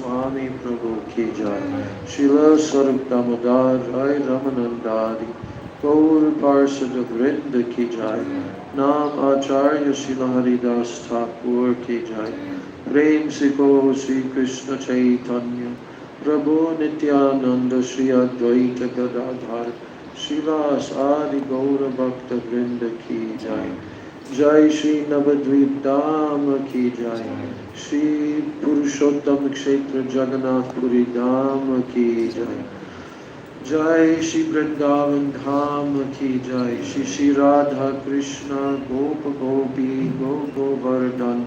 Swami Prabhu ki jai. Srila Sarup Damodar Rai Ramanandari Gaur Parsada Vrinda ki jai. Nam Acharya Srila Haridas Thakur ki jai. Prem Siko Sri Krishna Chaitanya Prabhu Nityananda Sri Advaita Gadadhar Srivas Adi Gaura Bhakta Vrinda ki jai. Jai Shri Navadvip Dham ki jai. Shri Purushottam Kshetra Jagannath Puri Dham ki jai. Jai Shri Vrindavan Dham ki jai. Shri Shri Radha Krishna Gopa Gopi Gopa Vardhan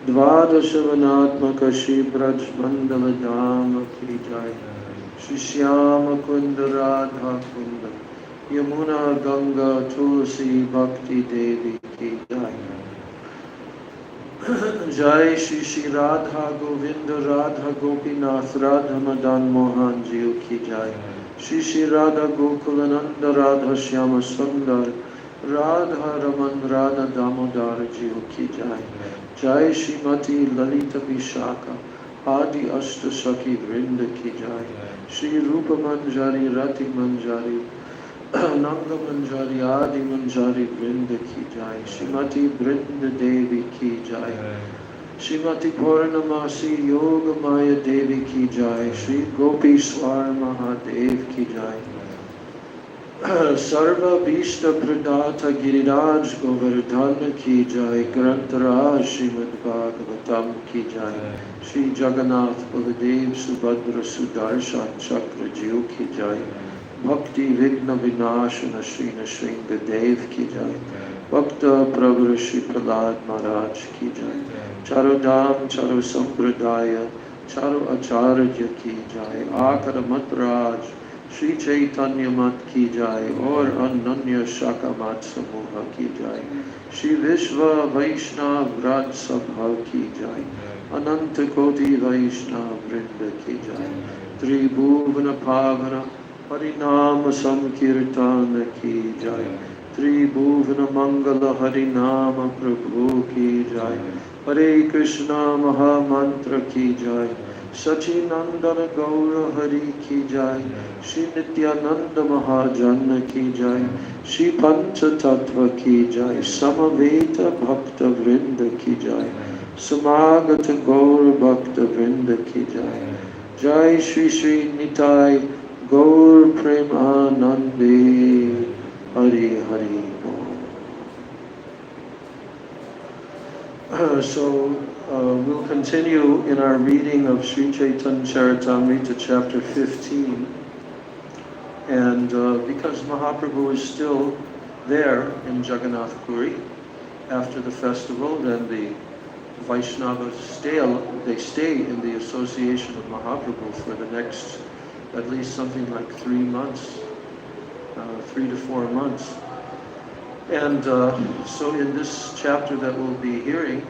Dvadashavanatmaka Shri Braj Mandala Dham ki jai. Shri Shyama Kunda Radha Kunda Yamuna Ganga Tulsi Bhakti Devi ki jai. Jai Shri Shri Radha Govinda Radha Gopinath Radha Madan Mohan Jiu ki jai. Shri Shri Radha Gokulananda Radha Shyama Sundar Radha Raman Radha Damodar Jiu ki jai. Jai Shrimati Lalita Vishaka Adi Ashta Shaki Vrinda ki jai. Shri Rupa Manjari Rati Manjari Nanga Manjari Adi Manjari Vrinda ki jai. Shrimati Vrinda Devi ki jai. Shrimati Purnamasi Yoga Maya Devi ki jai. Shri Gopi Swar Mahadev ki jai. Sarva Bhishta Pradata Giriraj Govardhana ki jai. Grantaraj Srimad Bhagavatam ki jai. Shri Jagannath Baladev Subhadra Sudarshan Chakra Jiu ki jai. Bhakti Vigna Vinashana Shri Nrsinga Dev ki jai. Bhakta Prabhu Shri Prahlad Maharaj ki jai. Charu Dham Charu Sampradaya Charu Acharya ki jai. Akara Matraj Shri Chaitanya Mat ki jai. Aur Ananya Shaka Mat Samuha ki jai. Shri Vishwa Vaishnav Raj Sabha ki jai. Ananta Koti Vaishnav Vrinda ki jai. Tribhuvana Pavana Harinama Samkirtana ki jai. Tribhuvana Mangala Harinama Prabhu ki jai. Hare Krishna Maha Mantra ki jai. Sachinandana Gaura Hari ki jai. Shri Nityananda Mahajana ki jai. Shri Pancha Tattva ki jai. Samaveta Bhakta Vrinda ki jai. Samagata Gaura Bhakta Vrinda ki jai. Jai Shri Shri Nitai Gaur Premanande Hari Hari Bol. So we'll continue in our reading of Sri Chaitanya Charitamrita chapter 15. And because Mahaprabhu is still there in Jagannath Puri after the festival, then the Vaishnavas stay in the association of Mahaprabhu for the next at least something like 3 months, 3 to 4 months. And so in this chapter that we'll be hearing,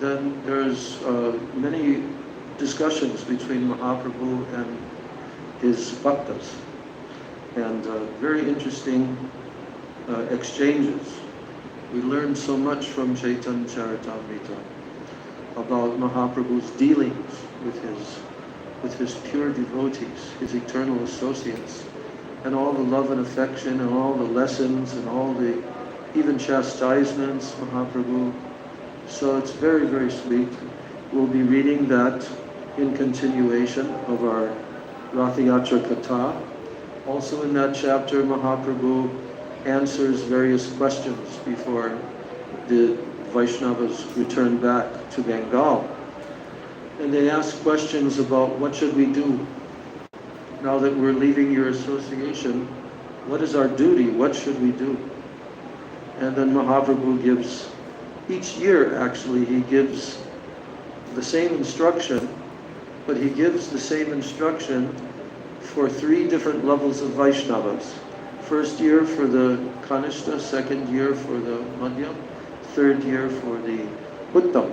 then there's many discussions between Mahaprabhu and his bhaktas, and very interesting exchanges. We learn so much from Chaitanya Charitamrita about Mahaprabhu's dealings with his pure devotees, his eternal associates, and all the love and affection and all the lessons and all the even chastisements, Mahaprabhu. So it's very, very sweet. We'll be reading that in continuation of our Rathayatra Katha. Also in that chapter, Mahaprabhu answers various questions before the Vaishnavas return back to Bengal. And they ask questions about what should we do now that we're leaving your association. What is our duty? What should we do? And then Mahaprabhu gives, each year actually, he gives the same instruction, but he gives the same instruction for 3 different levels of Vaishnavas. First year for the Kanishta, second year for the Madhyam, third year for the Uttam.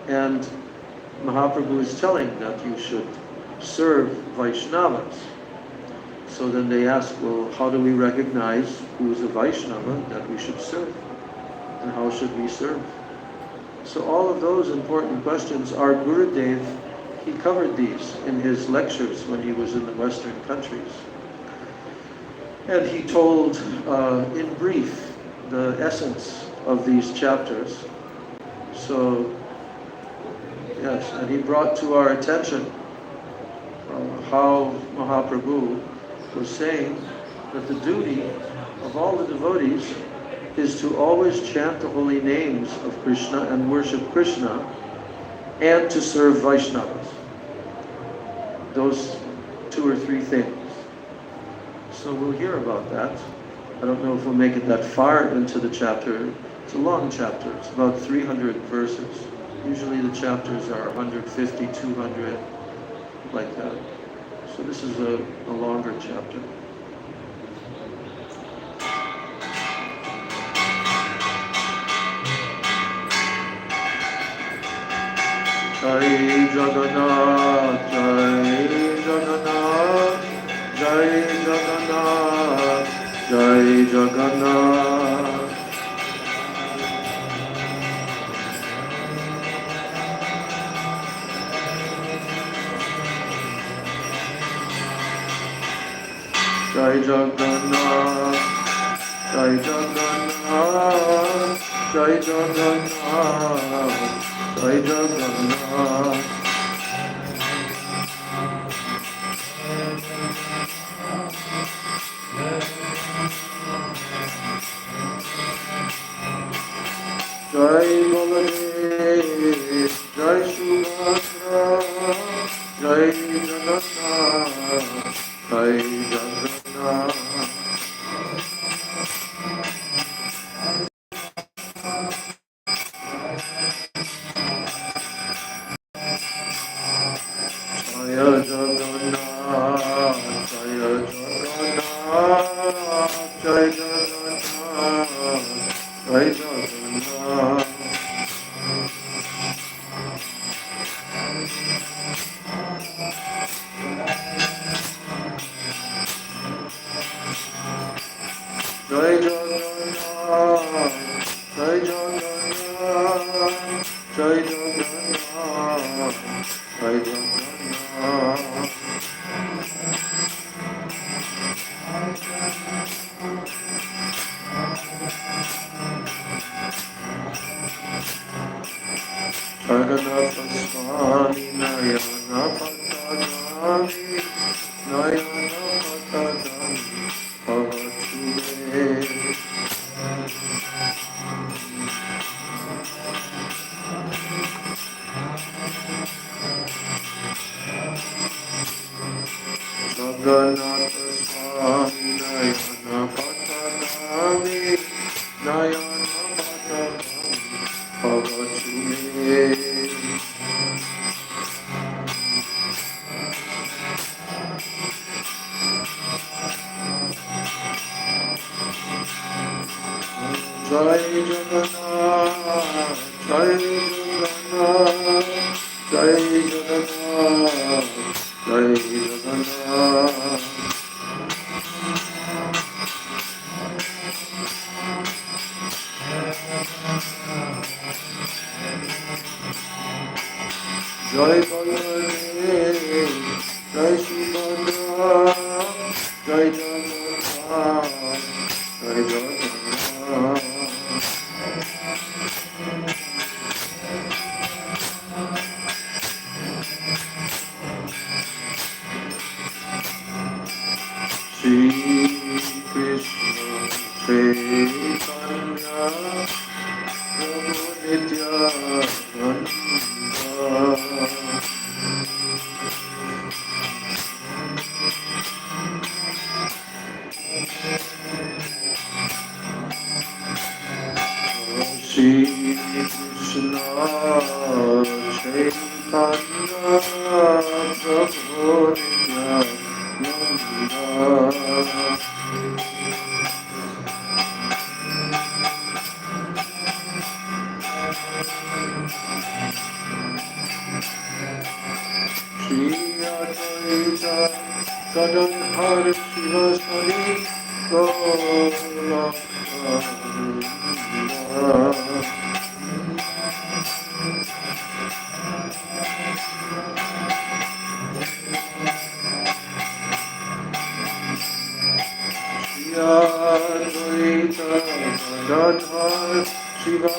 And Mahaprabhu is telling that you should serve Vaishnavas. So then they ask, well, how do we recognize who is a Vaishnava that we should serve? And how should we serve? So all of those important questions, our Gurudev he covered these in his lectures when he was in the Western countries. And he told, in brief, the essence of these chapters. So, yes, and he brought to our attention how Mahaprabhu was saying that the duty of all the devotees is to always chant the holy names of Krishna and worship Krishna and to serve Vaishnavas. Those 2 or 3 things. So we'll hear about that. I don't know if we'll make it that far into the chapter. It's a long chapter. It's about 300 verses. Usually the chapters are 150, 200, like that. So this is a longer chapter. Jai Jagannath, Jai Jagannath, Jai Jagannath, Jai Jagannath. Jai Jagannath, Jai Jagannath, Jai Jagannath, Jai Jagannath. Jai Baladev, Jai Subhadra, Jai Jagannath, Jai Jagannath. Jaya Jagannath, Jaya Jagannath, Jaya Jagannath, Jaya Jagannath. Jai Jagannath, Jai Jagannath, Jai Jagannath, Jai Jagannath. Jagannath Swami Nayana Patadami, Nayana Patadami, Bhavatume. Jagannath Swami Nayana Patadami, Nayana Patadami, Bhavatume. Jai Jagannath, Jai Jagannath, Jai Jagannath, Jai Jagannath. Jai Baladev, Jai Subhadra, Jai Jagannath, Jai Jagannath. Shri Krishna Chaitanya Prabhu Nityananda. Shri Krishna Chaitanya Prabhu Nityananda. Shri Advaita Gadadhar Shivasari Gaura Shri Hare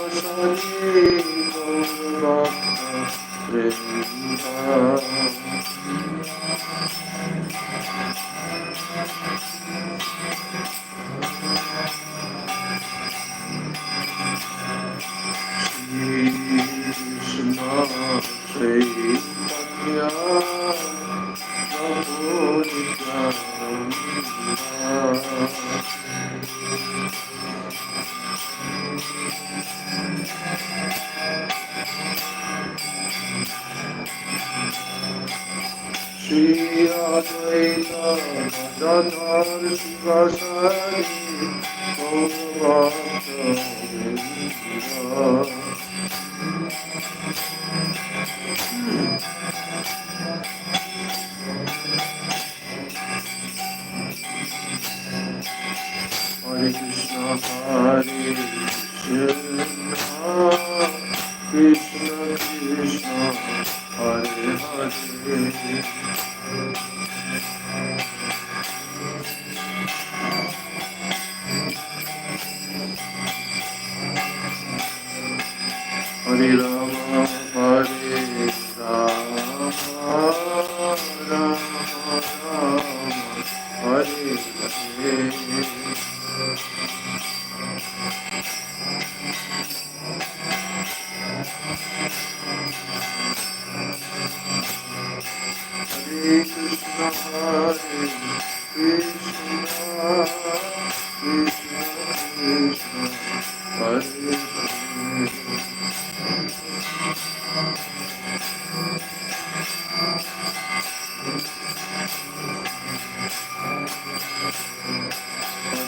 Rama,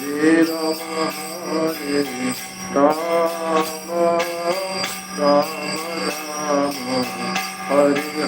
Rama Rama, Hare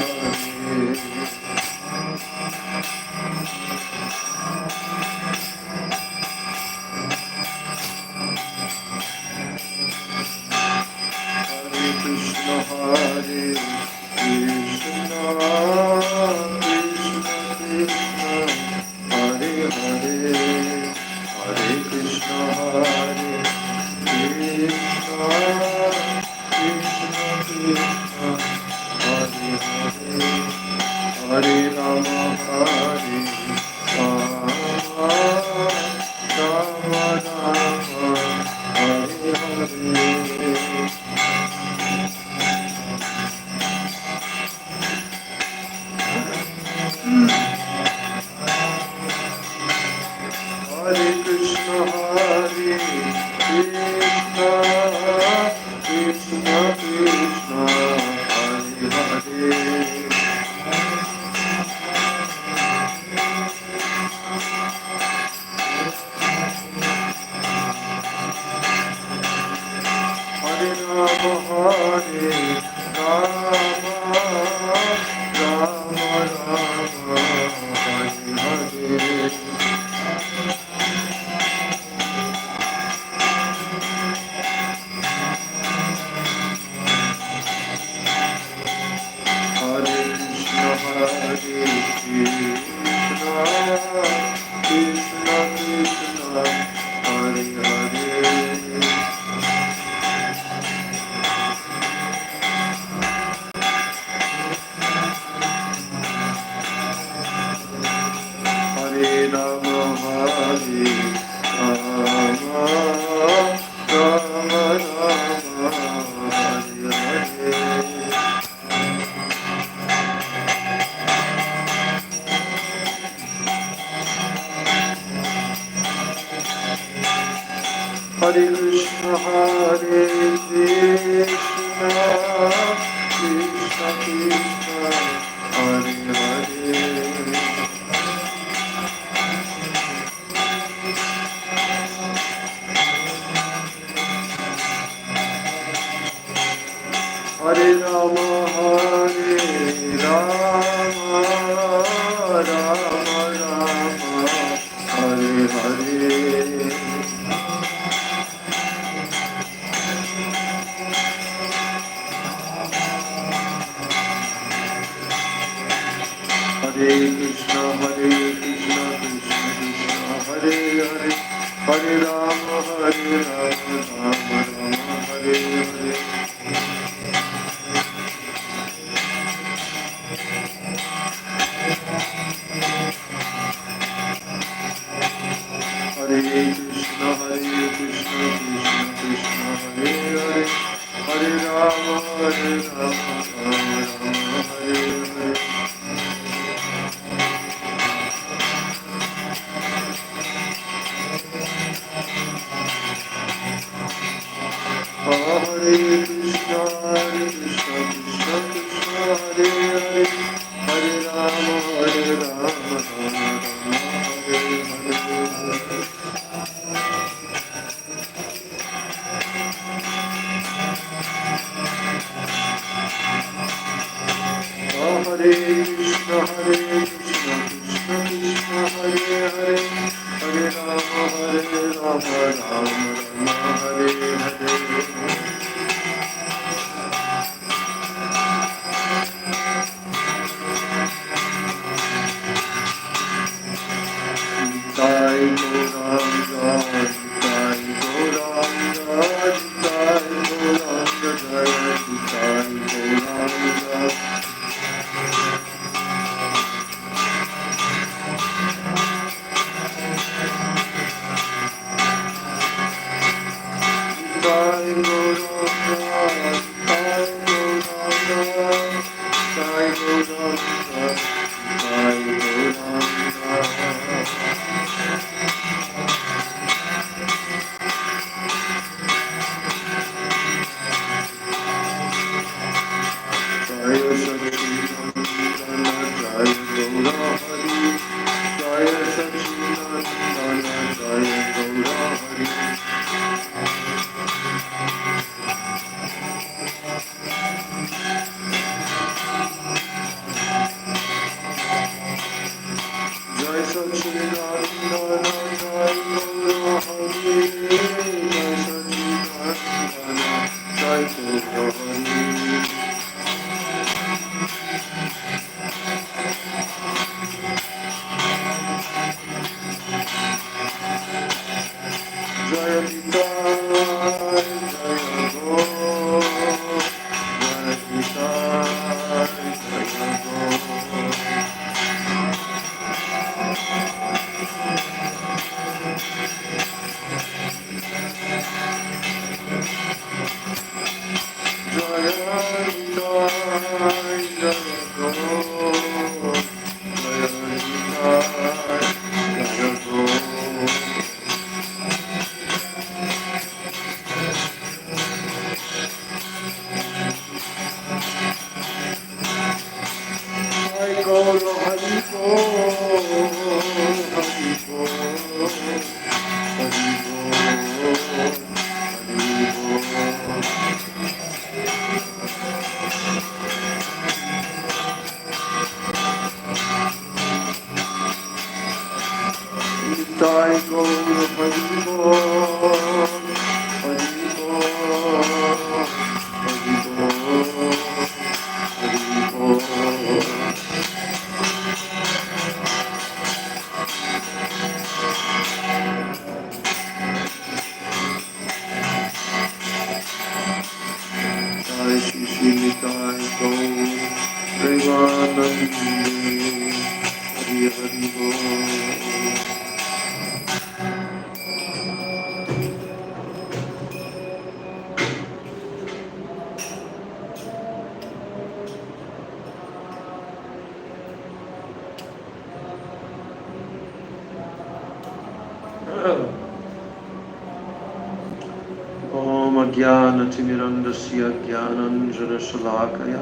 ज्ञानतिमिरन्दस्य ज्ञानञ्जनशलाकया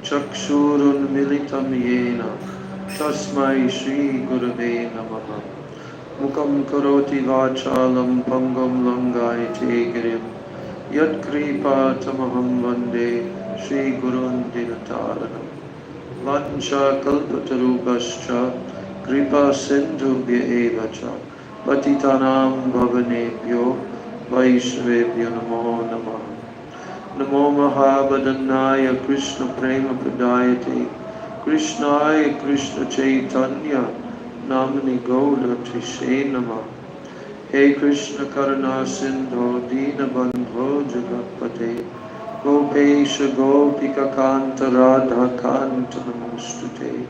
चक्षुरुन्मिलितं येन तस्मै श्रीगुरवे नमः। मुखं करोति वाचालं पङ्गुं लङ्घयते गिरिं यत्कृपातमहं वन्दे श्रीगुरुन् दीनतारिणम्। वाञ्छाकल्पतरुभ्यश्च कृपासिन्धुभ्य एव च पतितानां भवनेभ्यो वैष्णवेभ्यो नमो नमः। नमो महावदनाय कृष्ण प्रेम प्रदायते कृष्णाय कृष्ण चैतन्य नामनि गौरतिसे नमः। He Krishna Karuna Sindho Dina Bandho Jagatpate Gopesha Gopika Kanta Radha Kanta Namostute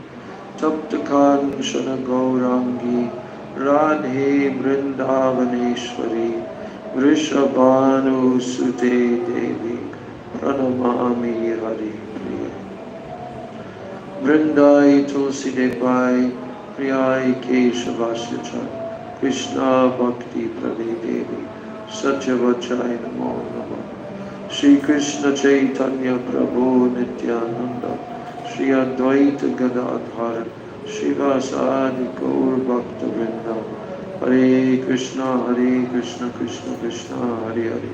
Tapta Kanchana Gaurangi Radhe Vrindavaneshwari Vrishabhanu Sute Devi Pranamami Hari Priya Vrindai Tulsi Devai Priyai Keshavasya Krishna Bhakti Pravi Devi Satyavachai Namo Namo Shri Krishna Chaitanya Prabhu Nityananda Shri Advaita Gadadhar Shivasadi Gaur Bhakta Vrinda Hare Krishna Krishna Krishna Hare Hare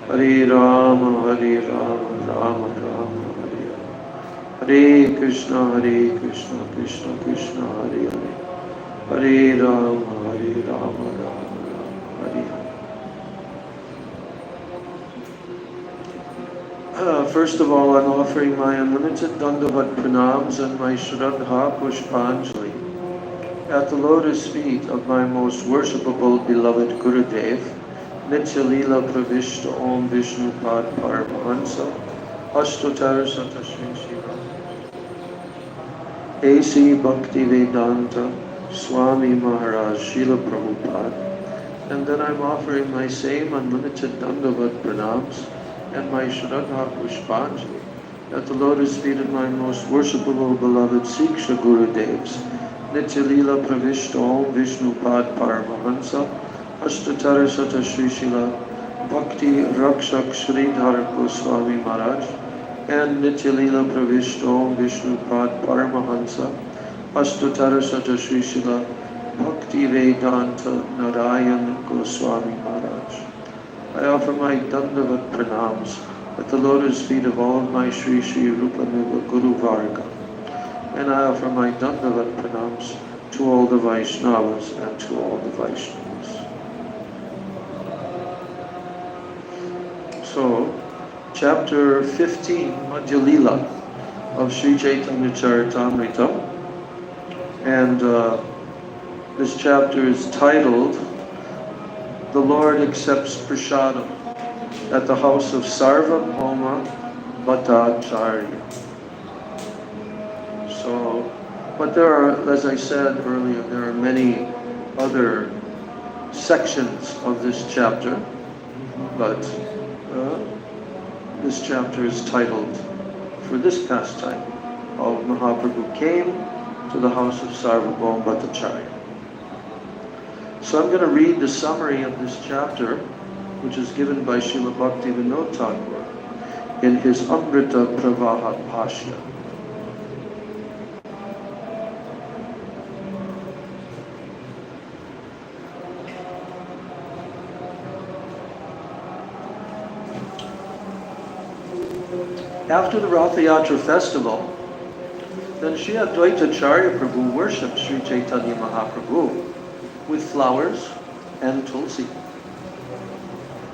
Hare Rama Rama Rama Hare Hare Hare Krishna Krishna Krishna Hare Hare Hare Rama Rama Rama Hare Hare. First of all, I'm offering my unlimited Dandavat Pranams and my Shraddha Pushpanjali at the lotus feet of my most worshipable beloved Gurudev, Nitya Leela Pravishta Om Vishnu Pad Paramahansa, Ashtotar Sata Shri Shiva, A.C. Bhakti Vedanta, Swami Maharaj, Srila Prabhupada, and then I'm offering my same unlimited Dandavat Pranams and my Shraddha Pushpanjali at the lotus feet of my most worshipable beloved Siksha Gurudevs, Nitya Leela Pravishta Om Vishnu Pad Paramahansa, Ashtatara Sata Shri Shila, Bhakti Rakshak Sridhar Goswami Maharaj, and Nitya Leela Pravishta Om Vishnu Pad Paramahansa, Ashtatara Sata Shri Shila, Bhakti Vedanta Narayan Goswami Maharaj. I offer my Dandavat Pranams at the lotus feet of all of my Sri Sri Rupanuga Guru Varga. And I offer my Dandavat Pranams to all the Vaishnavas and to all the Vaishnavas. So, chapter 15, Madhya Leela of Sri Chaitanya Charitamrita. And this chapter is titled, The Lord Accepts Prasadam at the House of Sarvabhauma Bhattacharya. So, but there are, as I said earlier, there are many other sections of this chapter, but this chapter is titled, for this pastime, of Mahaprabhu came to the house of Sarvabhauma Bhattacharya. So I'm going to read the summary of this chapter, which is given by Srila Bhakti Vinod Thakur in his Amrita Pravaha Bhashya. After the Ratha Yatra festival, then Sri Advaita Acharya Prabhu worshipped Sri Chaitanya Mahaprabhu with flowers and tulsi.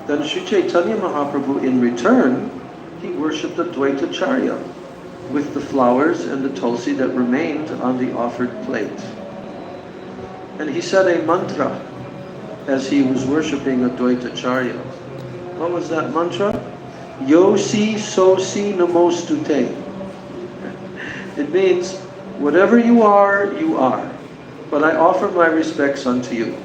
Then Sri Chaitanya Mahaprabhu in return, he worshipped Advaita Acharya with the flowers and the tulsi that remained on the offered plate. And he said a mantra as he was worshipping Advaita Acharya. What was that mantra? Yosi sosi namostute. It means, whatever you are, you are. But I offer my respects unto you.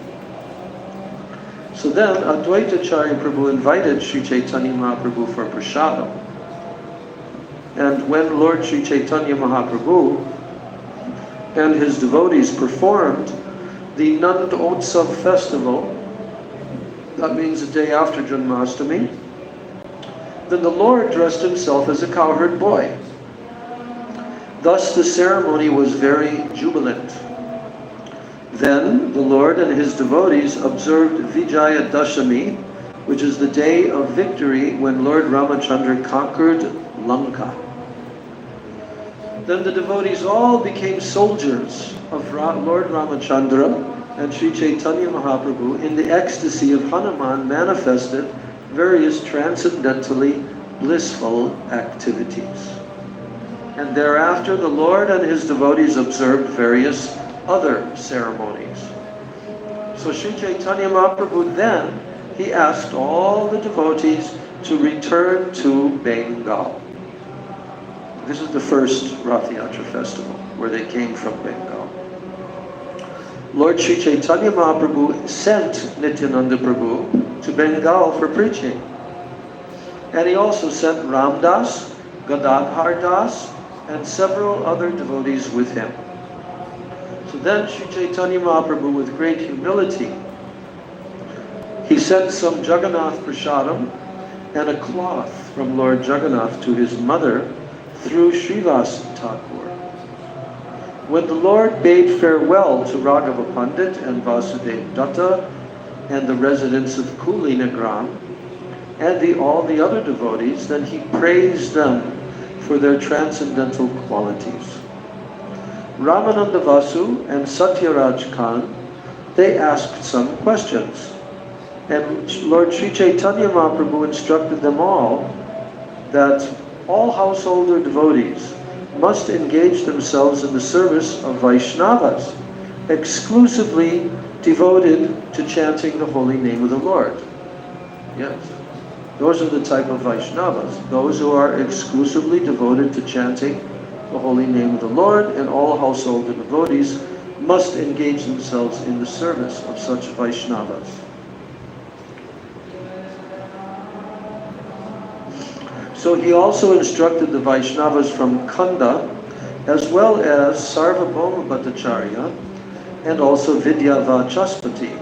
So then, Advaita Acharya Prabhu invited Sri Chaitanya Mahaprabhu for prasadam. And when Lord Sri Chaitanya Mahaprabhu and his devotees performed the Nand Otsav festival, that means the day after Janmashtami, then the Lord dressed himself as a cowherd boy. Thus the ceremony was very jubilant. Then the Lord and his devotees observed Vijaya Dashami, which is the day of victory when Lord Ramachandra conquered Lanka. Then the devotees all became soldiers of Lord Ramachandra, and Sri Chaitanya Mahaprabhu, in the ecstasy of Hanuman, manifested various transcendentally blissful activities. And thereafter the Lord and his devotees observed various other ceremonies. So Sri Chaitanya Mahaprabhu then, he asked all the devotees to return to Bengal. This is the first Rath Yatra festival, where they came from Bengal. Lord Sri Chaitanya Mahaprabhu sent Nityananda Prabhu to Bengal for preaching. And he also sent Ramdas, Gadadhar Das, and several other devotees with him. So then Sri Chaitanya Mahaprabhu, with great humility, he sent some Jagannath Prasadam and a cloth from Lord Jagannath to his mother through Srivas Thakur. When the Lord bade farewell to Raghava Pandit and Vasudev Datta and the residents of Kulinagram and all the other devotees, then he praised them for their transcendental qualities. Ramananda Vasu and Satyaraj Khan, they asked some questions. And Lord Sri Chaitanya Mahaprabhu instructed them all that all householder devotees must engage themselves in the service of Vaishnavas, exclusively devoted to chanting the holy name of the Lord. Yes. Those are the type of Vaishnavas, those who are exclusively devoted to chanting the holy name of the Lord, and all householder devotees must engage themselves in the service of such Vaishnavas. So he also instructed the Vaishnavas from Kanda, as well as Sarvabhauma Bhattacharya, and also Vidyavachaspati.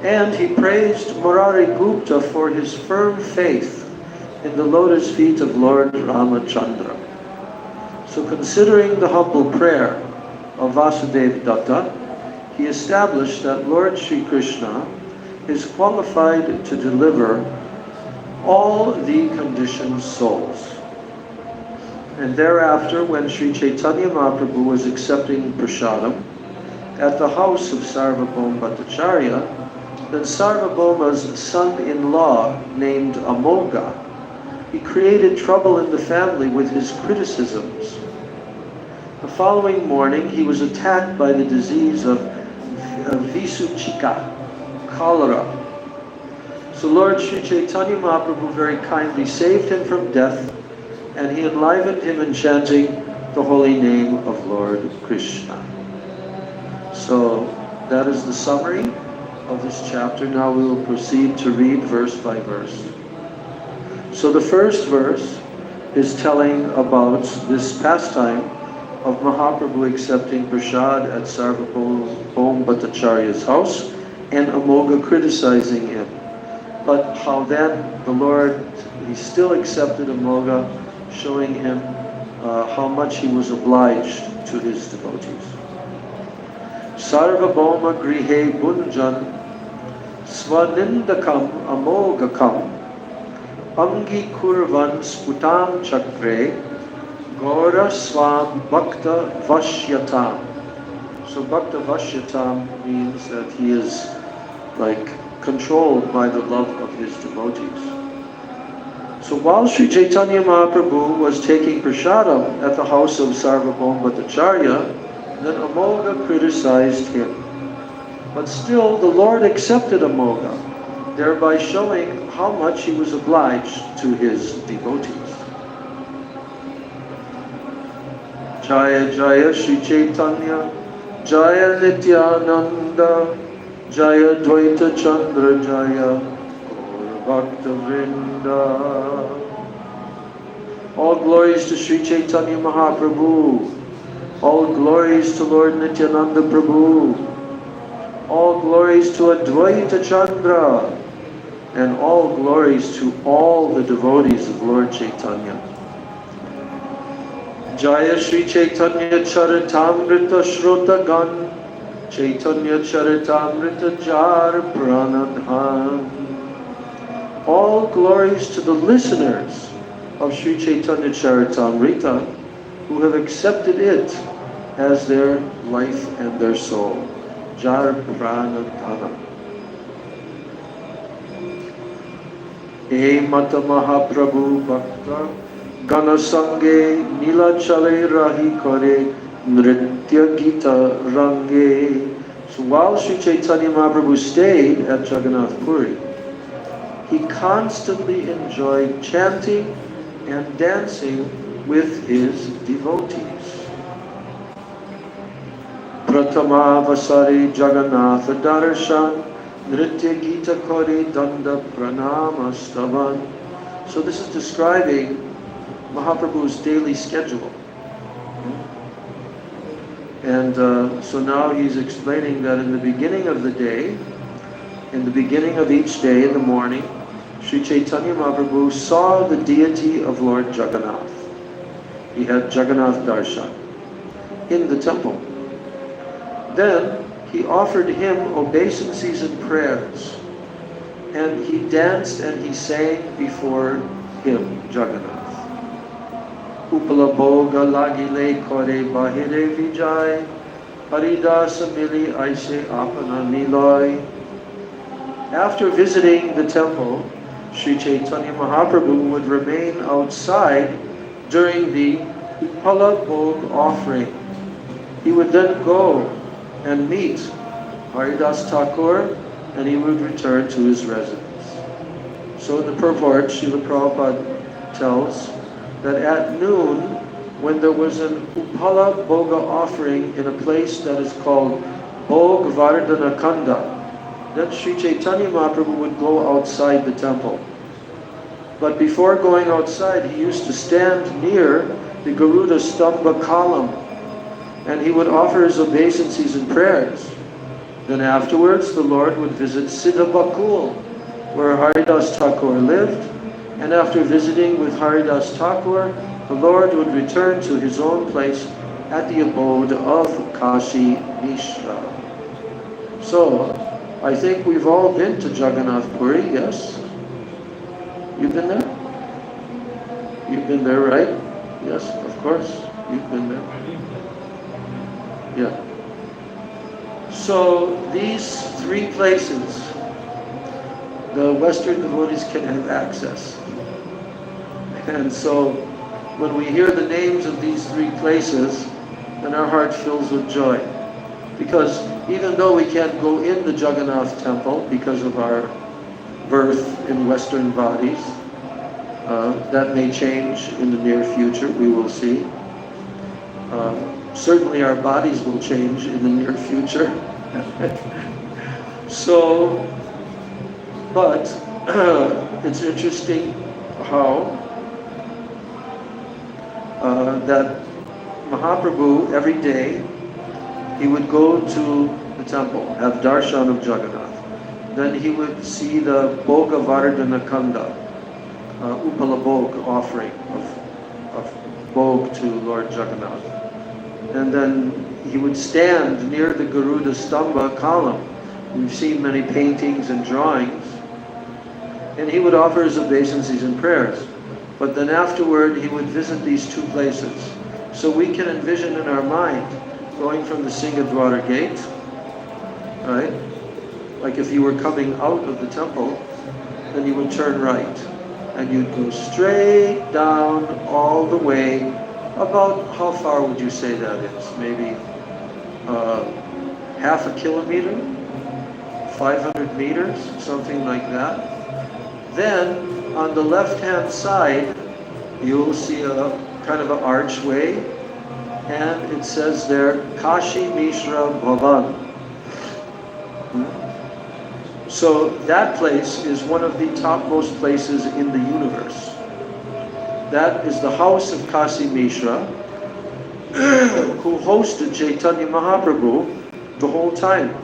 And he praised Murari Gupta for his firm faith in the lotus feet of Lord Ramachandra. So considering the humble prayer of Vasudeva Datta, he established that Lord Sri Krishna is qualified to deliver all the conditioned souls. And thereafter, when Sri Chaitanya Mahaprabhu was accepting prasadam at the house of Sarvabhauma Bhattacharya, then Sarvabhauma's son-in-law, named Amoga, he created trouble in the family with his criticisms. The following morning, he was attacked by the disease of Visuchika, cholera. So Lord Sri Chaitanya Mahaprabhu very kindly saved him from death, and he enlivened him in chanting the holy name of Lord Krishna. So that is the summary of this chapter. Now we will proceed to read verse by verse. So the first verse is telling about this pastime of Mahaprabhu accepting prasad at Sarvabhauma Bhattacharya's house and Amoga criticizing him. But how then the Lord, he still accepted Amoga, showing him how much he was obliged to his devotees. Sarvabhauma grihe bunjan svanindakam amogakam angi kurvan sputam chakre gora swam bhakta vashyatam. So bhakta vashyatam means that he is like controlled by the love of his devotees. So while Sri Chaitanya Mahaprabhu was taking prasadam at the house of Sarvabhauma Bhattacharya, then Amoga criticized him. But still the Lord accepted Amoga, thereby showing how much he was obliged to his devotees. Jaya Jaya Sri Chaitanya, Jaya Nityananda, Jaya Dvaita Chandra Jaya Gaura Bhakta Vrinda. All glories to Sri Chaitanya Mahaprabhu. All glories to Lord Nityananda Prabhu. All glories to Advaita Chandra. And all glories to all the devotees of Lord Chaitanya. Jaya Sri Chaitanya Charitamrita Shrota Gan Chaitanya Charitamrita Jar Pranadhan. All glories to the listeners of Sri Chaitanya Charitamrita who have accepted it as their life and their soul. Jar Pranadhana. E Mata Mahaprabhu Bhakta Gana Sange Nila Chale Rahi Kare Nritya Gita Range So while Sri Chaitanya Mahaprabhu stayed at Jagannath Puri, he constantly enjoyed chanting and dancing with his devotees. Pratama Vasari Jagannatha Darshan Nritya Gita Kori Danda Pranama Stavan. So this is describing Mahaprabhu's daily schedule. And so now he's explaining that in the beginning of the day, in the beginning of each day in the morning, Sri Chaitanya Mahaprabhu saw the deity of Lord Jagannath. He had Jagannath Darshan in the temple. Then he offered him obeisances and prayers, and he danced and he sang before him, Jagannath. Upala Bhoga Lagile Kore Bahire Vijay Haridasa Mili Aise Apana Niloy. After visiting the temple, Sri Chaitanya Mahaprabhu would remain outside during the Upala Bhog offering. He would then go and meet Haridas Thakur, and he would return to his residence. So in the purport, Srila Prabhupada tells that at noon, when there was an Upala Bhoga offering in a place that is called Bhog Vardhana Kanda, then Sri Chaitanya Mahaprabhu would go outside the temple. But before going outside, he used to stand near the Garuda Stamba column, and he would offer his obeisances and prayers. Then afterwards, the Lord would visit Siddha Bakul, where Haridas Thakur lived, and after visiting with Haridas Thakur, the Lord would return to his own place at the abode of Kashi Mishra. So, I think we've all been to Jagannath Puri, yes? You've been there? You've been there, right? Yes, of course, you've been there. Yeah. So, these three places, the Western devotees can have access. And so, when we hear the names of these three places, then our heart fills with joy. Because even though we can't go in the Jagannath temple because of our birth in Western bodies, that may change in the near future, we will see. Certainly our bodies will change in the near future. So, but it's interesting how that Mahaprabhu every day he would go to the temple, have darshan of Jagannath. Then he would see the Bhoga Vardhana Kanda, Upala Bhog offering of Bhog to Lord Jagannath. And then he would stand near the Garuda Stamba column. We've seen many paintings and drawings. And he would offer his obeisances and prayers. But then afterward, he would visit these two places. So we can envision in our mind going from the Singadwara gate, right? Like if you were coming out of the temple, then you would turn right. And you'd go straight down all the way. About how far would you say that is? Maybe half a kilometer? 500 meters? Something like that. Then, on the left-hand side, you'll see a kind of an archway, and it says there, Kashi Mishra Bhavan. So that place is one of the topmost places in the universe. That is the house of Kashi Mishra, who hosted Chaitanya Mahaprabhu the whole time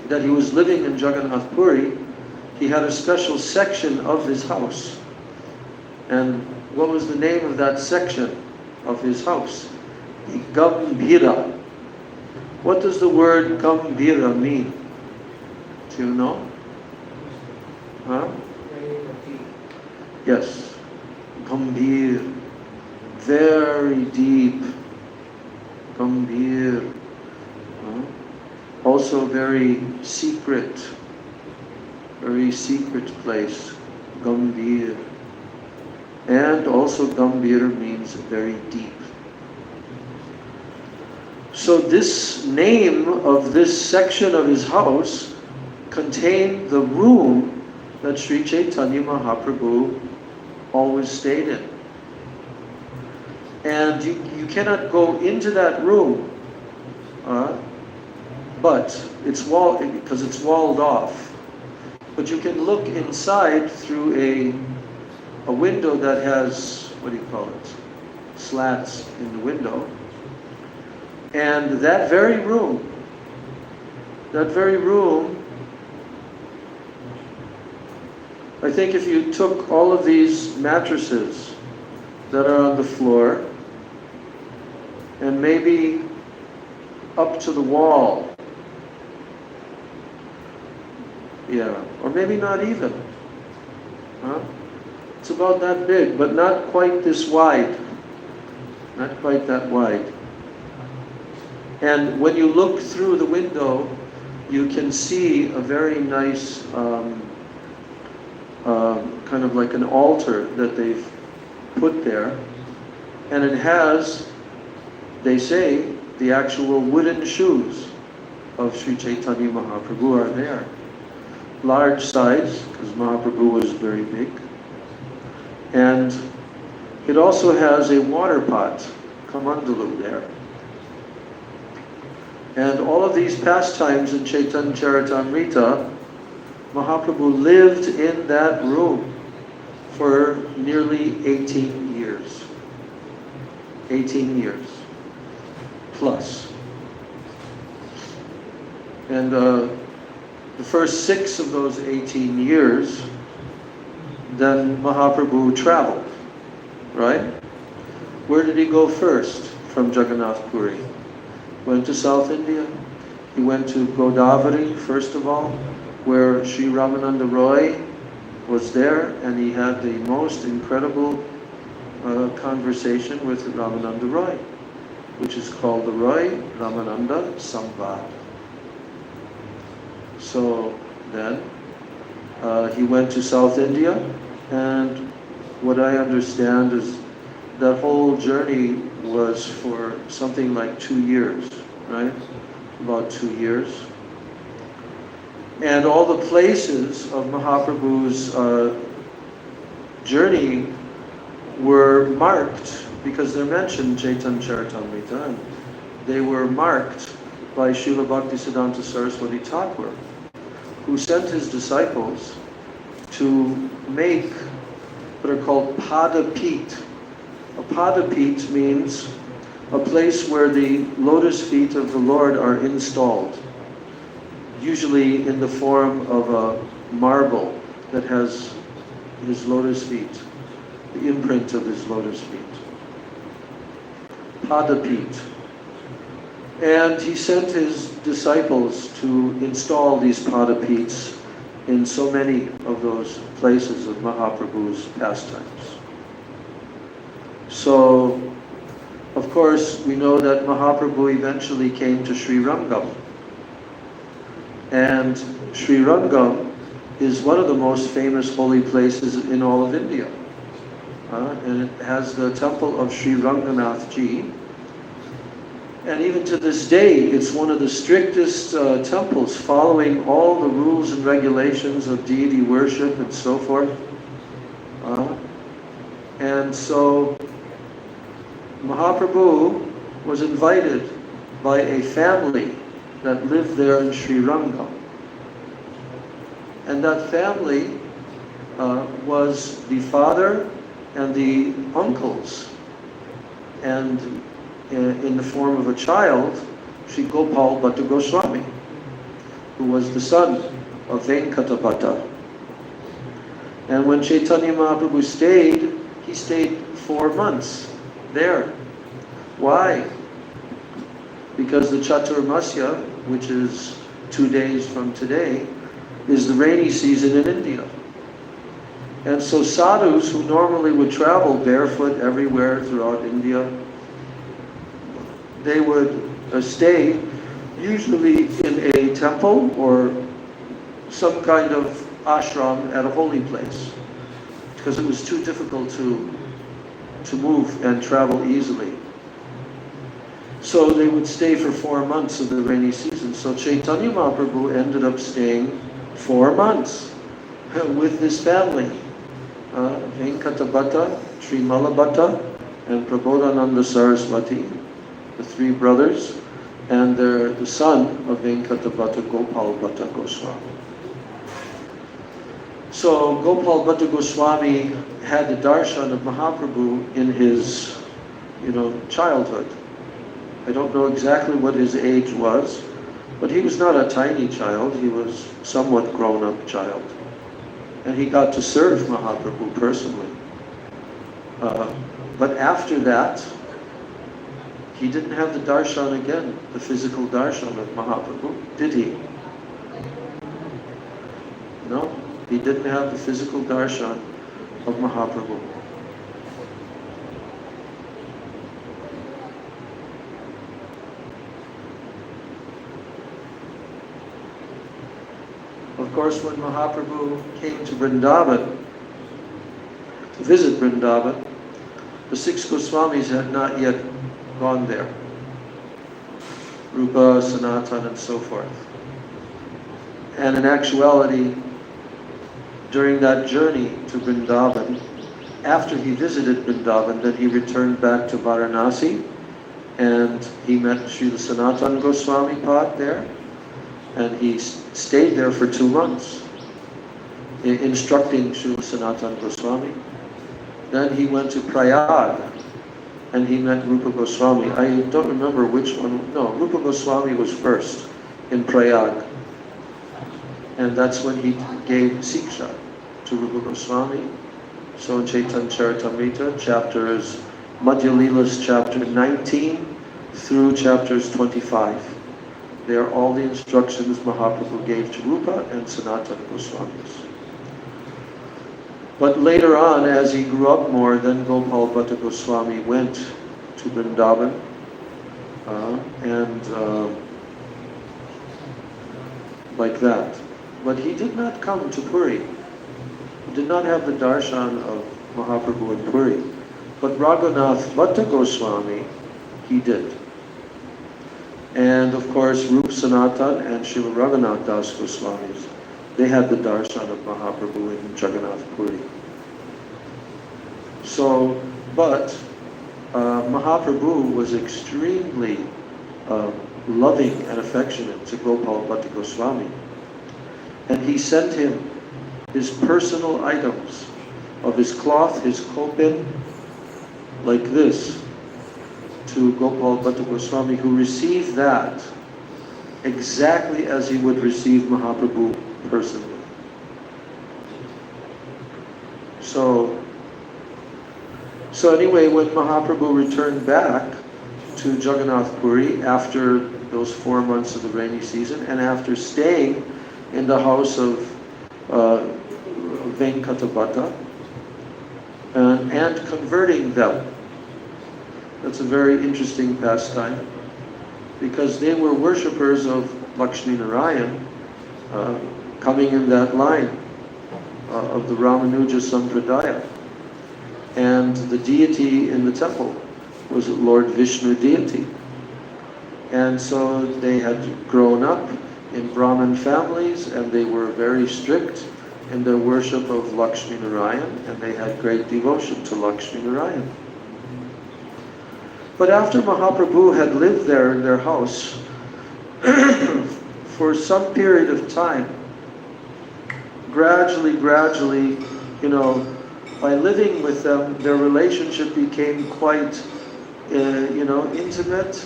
that he was living in Jagannath Puri. He had a special section of his house. And what was the name of that section of his house? Gambhira. What does the word Gambhira mean? Do you know? Huh? Yes. Gambhir. Very deep. Gambhir. Also very secret place. Gambhir. And also Gambhir means very deep. so this name of this section of his house contained the room that Sri Chaitanya Mahaprabhu always stayed in. And you cannot go into that room, but it's because it's walled off. But you can look inside through a window that has, what do you call it, slats in the window. And that very room, I think if you took all of these mattresses that are on the floor and maybe up to the wall, or maybe not even, it's about that big, but not quite this wide, not quite that wide. And when you look through the window, you can see a very nice kind of like an altar that they've put there. And it has, they say, the actual wooden shoes of Sri Chaitanya Mahaprabhu are there. Large size, because Mahaprabhu was very big. And it also has a water pot, kamandalu, there. And all of these pastimes in Chaitanya Charitamrita, Mahaprabhu lived in that room for nearly 18 years. 18 years plus. And the first 6 of those 18 years, then Mahaprabhu traveled, right? Where did he go first from Jagannath Puri? Went to South India. He went to Godavari, first of all, where Sri Ramananda Roy was there, and he had the most incredible conversation with Ramananda Roy, which is called the Roy Ramananda Samvad. So then he went to South India, and what I understand is that whole journey was for something like 2 years, right? About 2 years. And all the places of Mahaprabhu's journey were marked, because they're mentioned in Chaitanya Charitamrita, and they were marked by Srila Bhaktisiddhanta Saraswati Thakur, who sent his disciples to make what are called padapit. A padapit means a place where the lotus feet of the Lord are installed, usually in the form of a marble that has his lotus feet, the imprint of his lotus feet. Padapit. And he sent his disciples to install these padapits in so many of those places of Mahaprabhu's pastimes. So, of course, we know that Mahaprabhu eventually came to Sri Rangam. And Sri Rangam is one of the most famous holy places in all of India. And it has the temple of Sri Ranganath Ji. And even to this day, it's one of the strictest temples, following all the rules and regulations of deity worship and so forth. And so Mahaprabhu was invited by a family that lived there in Sri Rangam. And that family was the father and the uncles, and in the form of a child, Sri Gopal Bhatta Goswami, who was the son of Venkata Bhatta. And when Chaitanya Mahaprabhu stayed, he stayed 4 months there. Why? Because the Chaturmasya, which is 2 days from today, is the rainy season in India. And so sadhus who normally would travel barefoot everywhere throughout India, they would stay usually in a temple or some kind of ashram at a holy place, because it was too difficult to move and travel easily. So they would stay for 4 months of the rainy season. So Chaitanya Mahaprabhu ended up staying 4 months with his family. Venkatabhatta, Trimala Bhatta, and Prabodhananda Saraswati, the 3 brothers, and the son of Venkatabhatta, Gopal Bhatta Goswami. So Gopal Bhatta Goswami had the darshan of Mahaprabhu in his, childhood. I don't know exactly what his age was, but he was not a tiny child. He was somewhat grown-up child. And he got to serve Mahaprabhu personally. But after that, he didn't have the darshan again, the physical darshan of Mahaprabhu, did he? No, he didn't have the physical darshan of Mahaprabhu. Of course, when Mahaprabhu came to Vrindavan, to visit Vrindavan, the 6 Goswamis had not yet gone there. Rupa, Sanatan, and so forth. And in actuality, during that journey to Vrindavan, after he visited Vrindavan, then he returned back to Varanasi, and he met Srila Sanatan Goswami Pad there, and he stayed there for 2 months, instructing Srila Sanatan Goswami. Then he went to Prayag, and he met Rupa Goswami. I don't remember which one. No, Rupa Goswami was first in Prayag. And that's when he gave Siksha to Rupa Goswami. So in Chaitanya Charitamrita, chapters, Madhya Leelas chapter 19 through chapters 25. They are all the instructions Mahaprabhu gave to Rupa and Sanatana Goswamis. But later on, as he grew up more, then Gopal Bhatta Goswami went to Vrindavan and like that. But he did not come to Puri. He did not have the darshan of Mahaprabhu in Puri. But Raghunath Bhatta Goswami, he did. And of course, Rup Sanatan and Srila Raghunath Das Goswamis, they had the darshan of Mahaprabhu in Jagannath Puri. So, but Mahaprabhu was extremely loving and affectionate to Gopal Bhatta Goswami. And he sent him his personal items of his cloth, his kopin, like this, to Gopal Bhatta Goswami, who received that exactly as he would receive Mahaprabhu personally. So anyway, when Mahaprabhu returned back to Jagannath Puri after those 4 months of the rainy season, and after staying in the house of Venkatabhatta and converting them, that's a very interesting pastime, because they were worshippers of Lakshmi Narayan, coming in that line of the Ramanuja Sampradaya. And the deity in the temple was Lord Vishnu deity. And so they had grown up in Brahmin families, and they were very strict in their worship of Lakshmi Narayan, and they had great devotion to Lakshmi Narayan. But after Mahaprabhu had lived there in their house for some period of time, gradually, by living with them, their relationship became quite, intimate,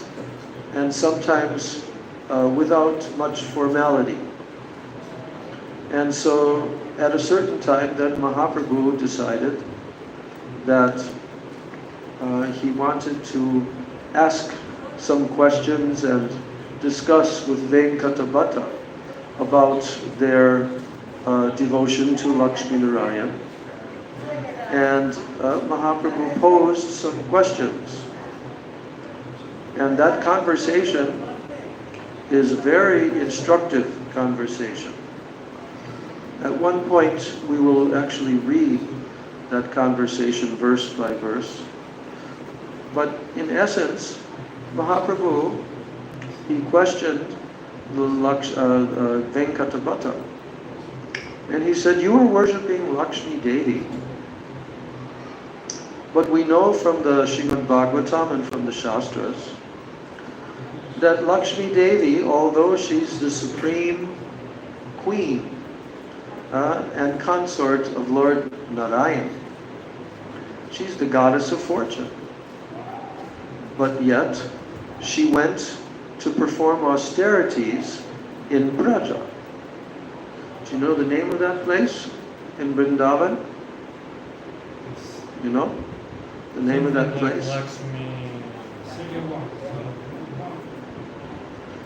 and sometimes without much formality. And so, at a certain time, then Mahaprabhu decided that he wanted to ask some questions and discuss with Venkatabhatta about their devotion to Lakshmi Narayan. And Mahaprabhu posed some questions. And that conversation is a very instructive conversation. At one point, we will actually read that conversation verse by verse. But in essence, Mahaprabhu, he questioned the Venkatabhata. And he said, you are worshipping Lakshmi Devi. But we know from the Srimad Bhagavatam and from the Shastras that Lakshmi Devi, although she's the supreme queen and consort of Lord Narayan, she's the goddess of fortune. But yet, she went to perform austerities in Braja. Do you know the name of that place in Vrindavan? You know the name of that place?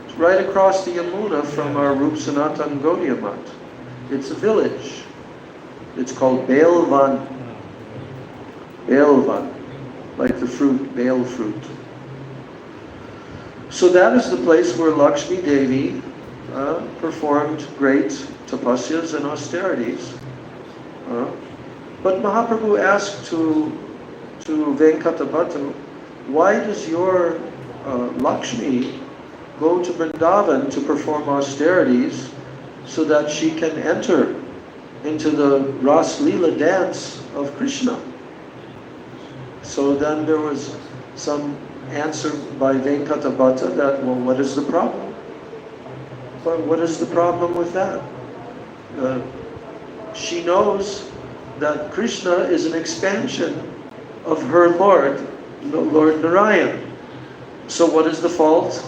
It's right across the Yamuna from our Rup Sanatan Gaudiya Math. It's a village. It's called Bailvan. Bailvan, like the fruit, Bail fruit. So that is the place where Lakshmi Devi performed great tapasyas and austerities. But Mahaprabhu asked to Venkatabhata, why does your Lakshmi go to Vrindavan to perform austerities so that she can enter into the Ras Leela dance of Krishna? So then there was some answer by Venkatabhata that, well, what is the problem? But what is the problem with that? She knows that Krishna is an expansion of her Lord, Lord Narayan. So what is the fault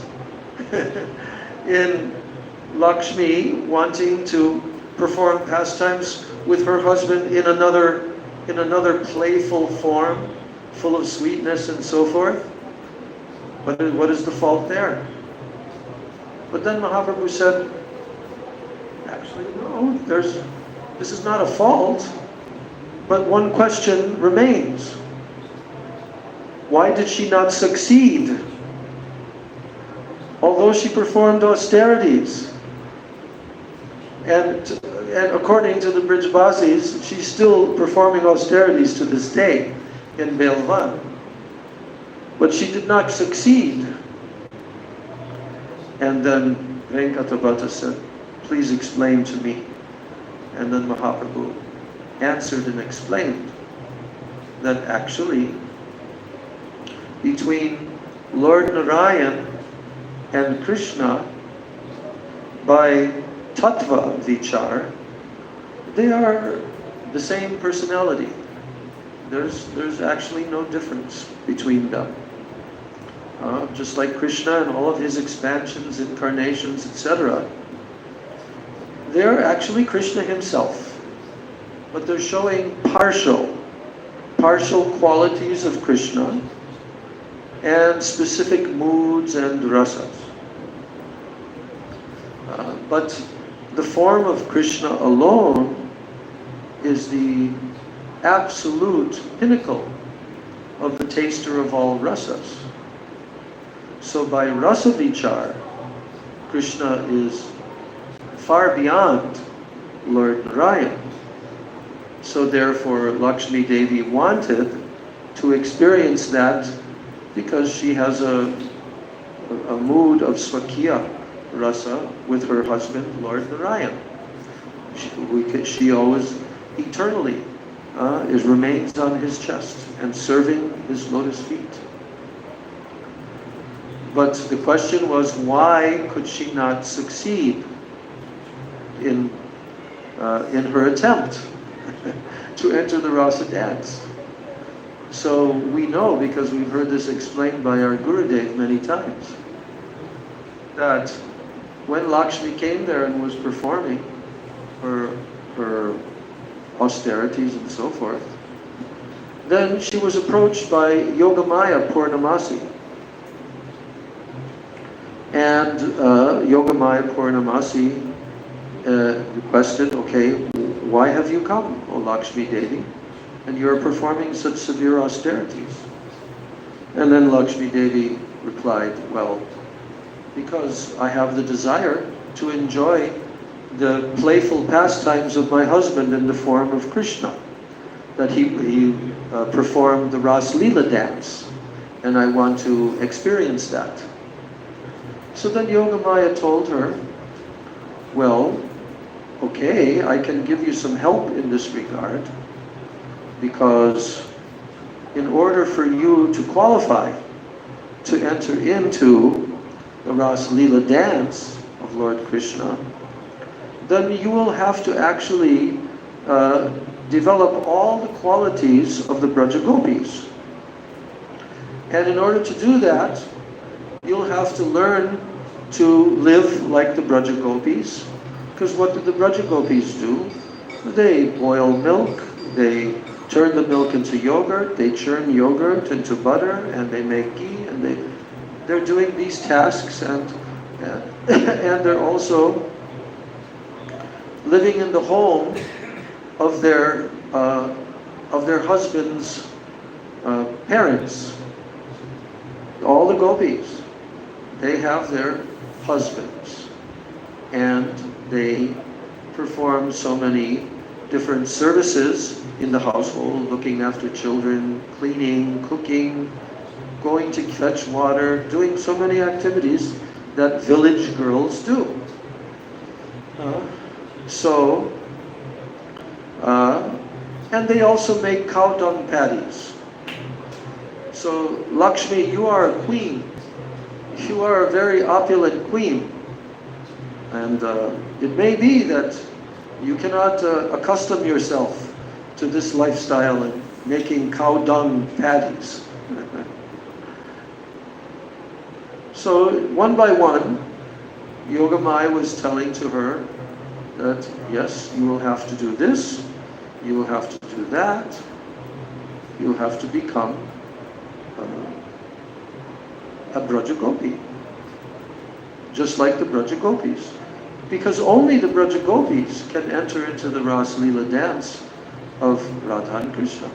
in Lakshmi wanting to perform pastimes with her husband in another playful form, full of sweetness and so forth? What is the fault there? But then Mahaprabhu said, actually, no, this is not a fault, but one question remains. Why did she not succeed? Although she performed austerities, and according to the Brijbasis, she's still performing austerities to this day in Belvan. But she did not succeed. And then Venkatabhata said, please explain to me. And then Mahaprabhu answered and explained that actually between Lord Narayan and Krishna, by tattva vichar, they are the same personality. There's actually no difference between them. Just like Krishna and all of his expansions, incarnations, etc. They're actually Krishna himself. But they're showing partial qualities of Krishna and specific moods and rasas. But the form of Krishna alone is the absolute pinnacle of the taster of all rasas. So by rasa vichar, Krishna is far beyond Lord Narayan. So therefore Lakshmi Devi wanted to experience that because she has a mood of swakiya rasa with her husband Lord Narayan. She always eternally remains on his chest and serving his lotus feet. But the question was, why could she not succeed in her attempt to enter the rasa dance? So we know, because we've heard this explained by our Gurudev many times, that when Lakshmi came there and was performing her austerities and so forth, then she was approached by Yogamaya Purnamasi. And Yogamaya Purnamasi requested, okay, why have you come, O Lakshmi Devi? And you are performing such severe austerities. And then Lakshmi Devi replied, well, because I have the desire to enjoy the playful pastimes of my husband in the form of Krishna. That he performed the Ras Leela dance and I want to experience that. So then Yogamaya told her, well, okay, I can give you some help in this regard, because in order for you to qualify to enter into the Rasa Leela dance of Lord Krishna, then you will have to actually develop all the qualities of the Braja Gopis. And in order to do that, you'll have to learn to live like the Braja Gopis. Because what do the Braja Gopis do? They boil milk, they turn the milk into yogurt, they churn yogurt into butter, and they make ghee, and they're doing these tasks, and they're also living in the home of their husbands' parents. All the gopis, they have their husbands, and they perform so many different services in the household, looking after children, cleaning, cooking, going to fetch water, doing so many activities that village girls do. And they also make cow dung patties. So Lakshmi, you are a queen. You are a very opulent queen. And it may be that you cannot accustom yourself to this lifestyle and making cow dung patties. So one by one, Yogamaya was telling to her that yes, you will have to do this, you will have to do that, you will have to become a Braja Gopi, just like the Braja Gopis. Because only the Braja Gopis can enter into the Rasa Leela dance of Radha and Krishna.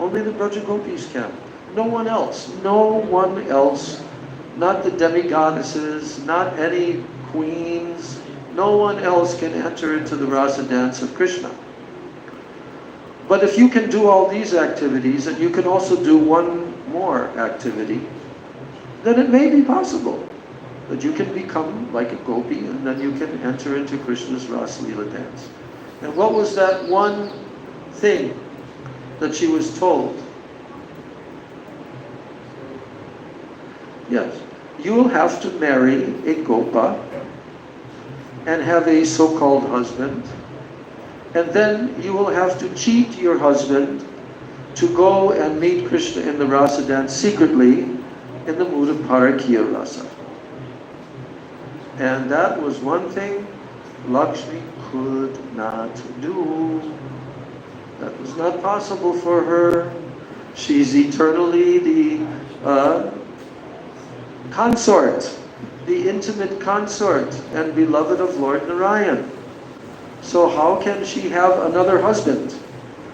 Only the Braja Gopis can. No one else. No one else. Not the demigoddesses, not any queens. No one else can enter into the Rasa dance of Krishna. But if you can do all these activities, and you can also do one more activity, then it may be possible that you can become like a gopi, and then you can enter into Krishna's Rasa Leela dance. And what was that one thing that she was told? Yes, you will have to marry a gopa and have a so-called husband, and then you will have to cheat your husband to go and meet Krishna in the Rasa dance secretly in the mood of Parakiya Rasa. And that was one thing Lakshmi could not do. That was not possible for her. She's eternally the consort, the intimate consort and beloved of Lord Narayan. So how can she have another husband?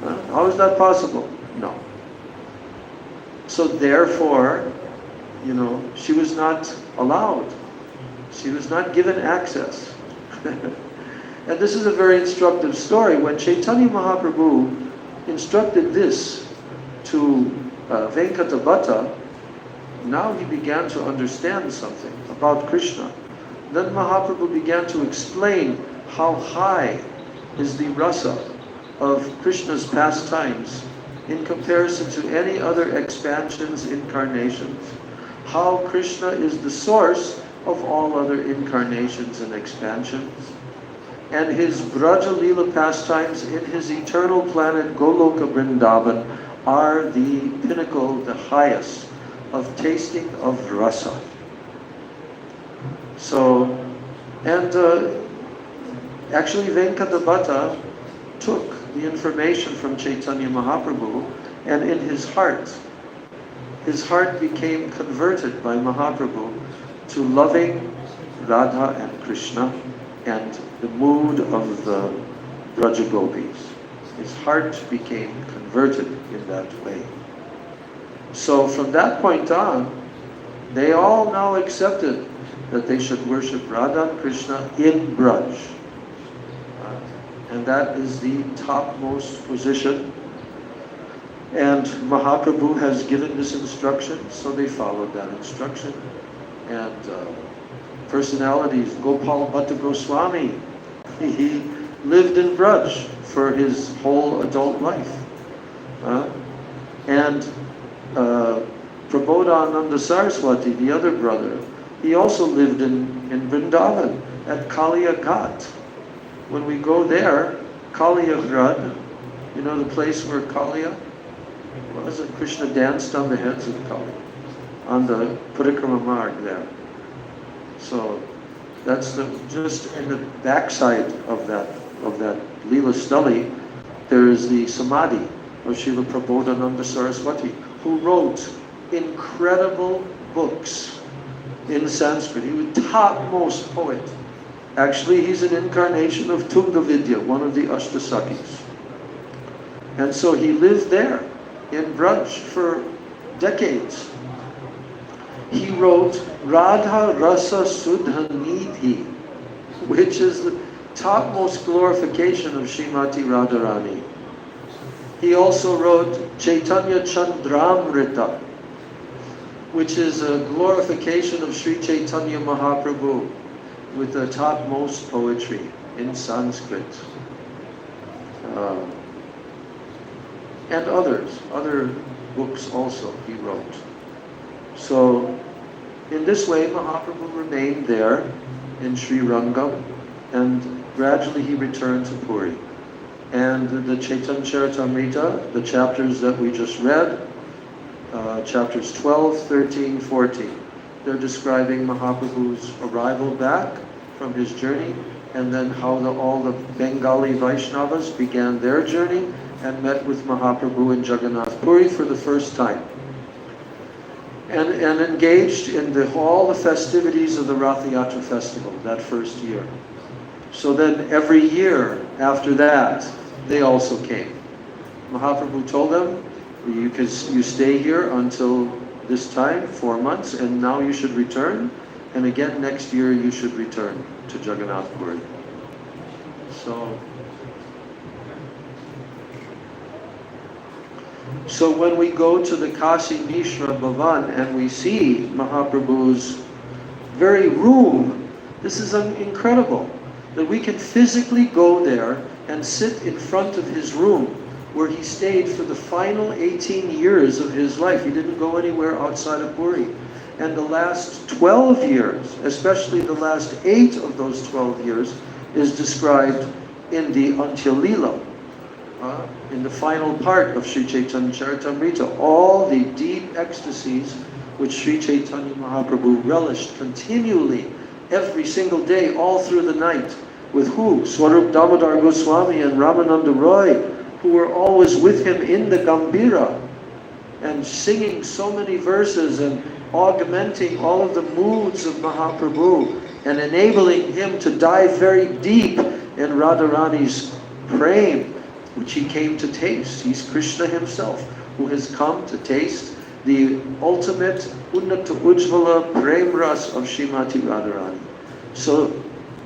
How is that possible? No. So therefore, she was not allowed. She was not given access. And this is a very instructive story. When Chaitanya Mahaprabhu instructed this to Venkatabhatta, now he began to understand something about Krishna. Then Mahaprabhu began to explain how high is the rasa of Krishna's pastimes in comparison to any other expansions, incarnations. How Krishna is the source of all other incarnations and expansions. And his Braja Leela pastimes in his eternal planet Goloka Vrindavan are the pinnacle, the highest of tasting of rasa. So, and actually Venkatabhatta took the information from Chaitanya Mahaprabhu, and in his heart became converted by Mahaprabhu to loving Radha and Krishna and the mood of the Braja Gopis. His heart became converted in that way. So from that point on, they all now accepted that they should worship Radha and Krishna in Braj. And that is the topmost position. And Mahaprabhu has given this instruction, so they followed that instruction. And personalities, Gopal Bhatta Goswami, he lived in Braj for his whole adult life. And Prabodhananda Saraswati, the other brother, he also lived in Vrindavan at Kaliya Ghat. When we go there, Kaliya Ghat, you know the place where Kaliya, what was it? Krishna danced on the heads of Kaliya, on the Parikrama Marg there. So that's just in the backside of that Leela Stali, there is the Samadhi of Srila Prabodhananda Saraswati, who wrote incredible books in Sanskrit. He was the topmost poet. Actually, he's an incarnation of Tungavidya, one of the Ashtasakis. And so he lived there in Braj for decades. He wrote Radha Rasa Sudha Nidhi, which is the topmost glorification of Srimati Radharani. He also wrote Chaitanya Chandramrita, which is a glorification of Sri Chaitanya Mahaprabhu with the topmost poetry in Sanskrit. And other books also he wrote. So in this way Mahaprabhu remained there in Sri Rangam, and gradually he returned to Puri. And the Chaitanya Charitamrita, the chapters that we just read, chapters 12, 13, 14, they're describing Mahaprabhu's arrival back from his journey, and then how all the Bengali Vaishnavas began their journey and met with Mahaprabhu in Jagannath Puri for the first time. And engaged in all the festivities of the Rath Yatra festival that first year. So then every year after that, they also came. Mahaprabhu told them, you stay here until this time, 4 months, and now you should return. And again next year you should return to Jagannath Puri. So when we go to the Kasi Mishra Bhavan and we see Mahaprabhu's very room, this is incredible, that we can physically go there and sit in front of his room where he stayed for the final 18 years of his life. He didn't go anywhere outside of Puri. And the last 12 years, especially the last 8 of those 12 years, is described in the Antya Leela. In the final part of Sri Chaitanya Charitamrita, all the deep ecstasies which Sri Chaitanya Mahaprabhu relished continually, every single day, all through the night, with who? Swarup Damodar Goswami and Ramananda Roy, who were always with him in the Gambhira, and singing so many verses and augmenting all of the moods of Mahaprabhu, and enabling him to dive very deep in Radharani's prem, which he came to taste. He's Krishna himself, who has come to taste the ultimate Unnata Ujjvala Prem Ras of Srimati Radharani. So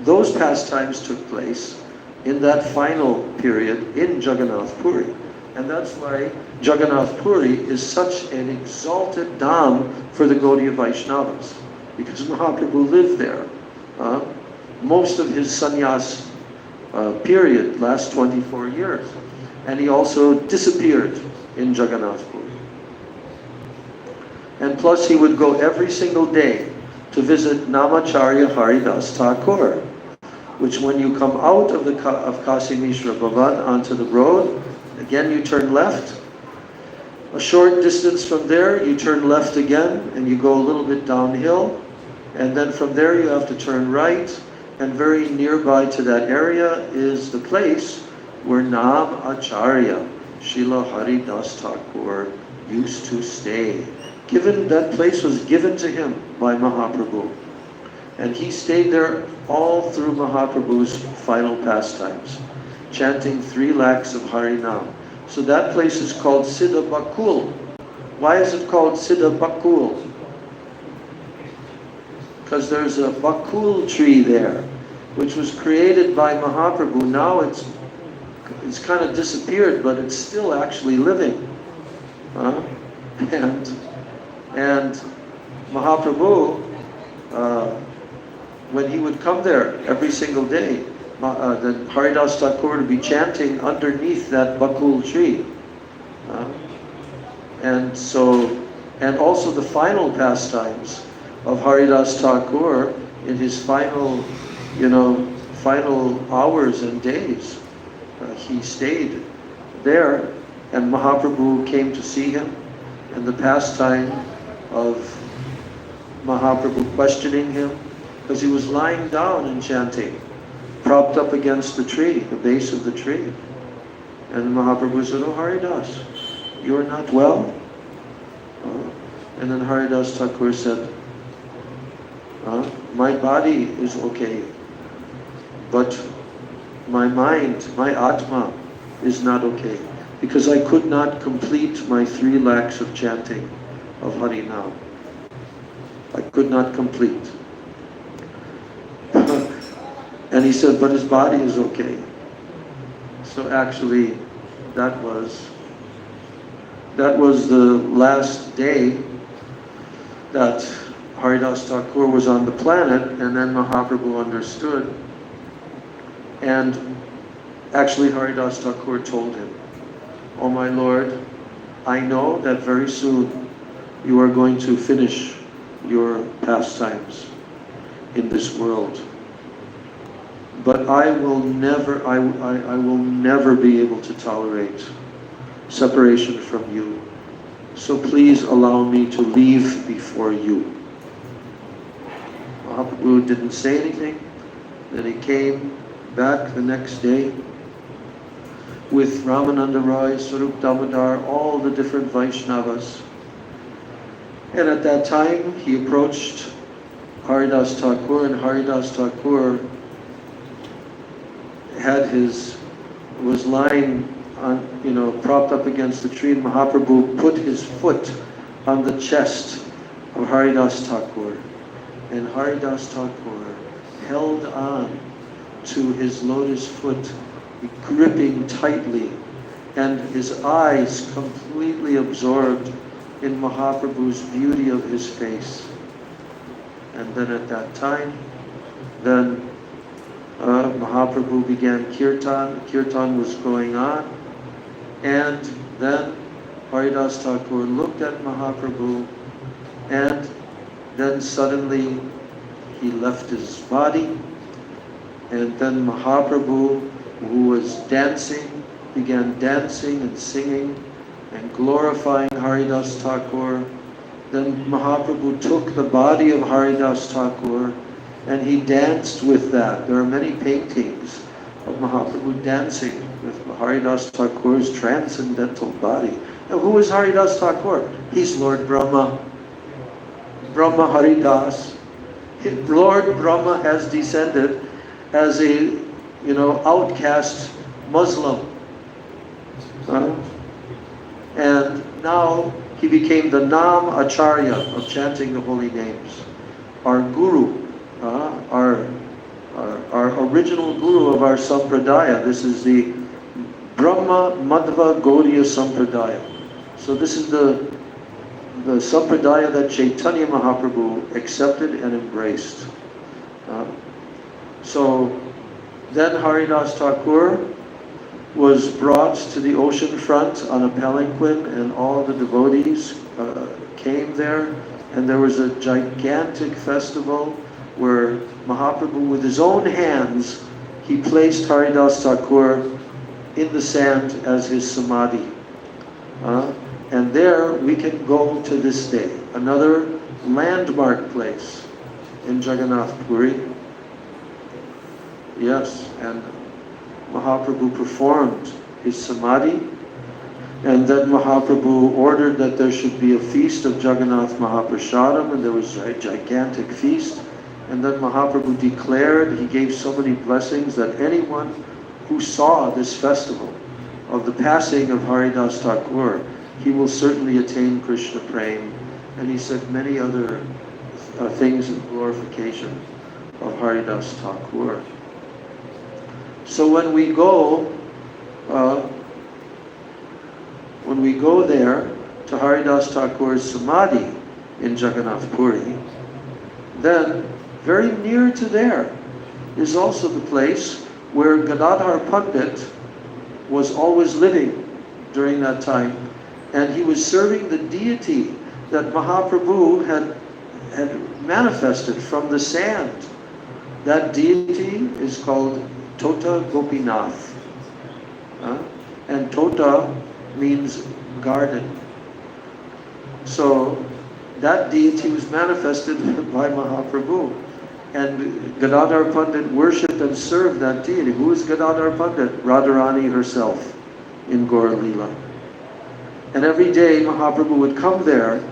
those pastimes took place in that final period in Jagannath Puri. And that's why Jagannath Puri is such an exalted dham for the Gaudiya Vaishnavas, because Mahaprabhu lived there. Most of his sannyas period lasts 24 years. And he also disappeared in Jagannath Puri. And plus he would go every single day to visit Namacharya Haridas Thakur, which when you come out of Kasi Mishra Bhavan onto the road, again you turn left. A short distance from there, you turn left again, and you go a little bit downhill. And then from there you have to turn right. And very nearby to that area is the place where Nam Acharya, Srila Haridas Thakur, used to stay. That place was given to him by Mahaprabhu. And he stayed there all through Mahaprabhu's final pastimes, chanting 3 lakhs of Harinam. So that place is called Siddha Bakul. Why is it called Siddha Bakul? Because there's a bakul tree there, which was created by Mahaprabhu. Now it's kind of disappeared, but it's still actually living. Uh, and Mahaprabhu, when he would come there every single day, then Haridas Thakur would be chanting underneath that bakul tree. And also the final pastimes of Haridas Thakur in his final hours and days. He stayed there, and Mahaprabhu came to see him, and the pastime of Mahaprabhu questioning him, because he was lying down and chanting, propped up against the tree, the base of the tree. And Mahaprabhu said, "Oh Haridas, you are not well?" And then Haridas Thakur said, "My body is okay, but my mind, my Atma is not okay, because I could not complete my 3 lakhs of chanting of Harinam. I could not complete." And he said, but his body is okay. So actually, that was the last day that Haridas Thakur was on the planet, and then Mahaprabhu understood. And actually Haridas Thakur told him, "Oh my Lord, I know that very soon you are going to finish your pastimes in this world. But I will never be able to tolerate separation from you. So please allow me to leave before you." Mahaprabhu didn't say anything. Then he came back the next day with Ramananda Roy, Swarup Damodar, all the different Vaishnavas. And at that time, he approached Haridas Thakur, and Haridas Thakur was lying on, propped up against the tree, and Mahaprabhu put his foot on the chest of Haridas Thakur. And Haridas Thakur held on to his lotus foot, gripping tightly, and his eyes completely absorbed in Mahaprabhu's beauty of his face. And then at that time, Mahaprabhu began kirtan. Kirtan was going on, and then Haridas Thakur looked at Mahaprabhu, and then suddenly he left his body, and then Mahaprabhu, who was dancing, began dancing and singing and glorifying Haridas Thakur. Then Mahaprabhu took the body of Haridas Thakur and he danced with that. There are many paintings of Mahaprabhu dancing with Haridas Thakur's transcendental body. Now who is Haridas Thakur? He's Lord Brahma. Brahma Haridas. Lord Brahma has descended as a, outcast Muslim. And now he became the Nam Acharya of chanting the holy names. Our Guru, our original Guru of our Sampradaya. This is the Brahma Madhva Gaudiya Sampradaya. So this is the Sampradaya that Chaitanya Mahaprabhu accepted and embraced. So then Haridas Thakur was brought to the ocean front on a palanquin, and all the devotees came there, and there was a gigantic festival where Mahaprabhu, with his own hands, he placed Haridas Thakur in the sand as his samadhi. And there we can go to this day. Another landmark place in Jagannath Puri. Yes, and Mahaprabhu performed his samadhi, and then Mahaprabhu ordered that there should be a feast of Jagannath Mahaprasadam, and there was a gigantic feast. And then Mahaprabhu declared, he gave so many blessings that anyone who saw this festival of the passing of Haridas Thakur, he will certainly attain Krishna Prem. And he said many other things in glorification of Haridas Thakur. So when we go there, to Haridas Thakur's Samadhi in Jagannath Puri, then very near to there is also the place where Gadadhar Pandit was always living during that time, and he was serving the deity that Mahaprabhu had manifested from the sand. That deity is called Tota Gopinath. And Tota means garden. So that deity was manifested by Mahaprabhu. And Gadadhar Pandit worshipped and served that deity. Who is Gadadhar Pandit? Radharani herself in Gaur Leela. And every day Mahaprabhu would come there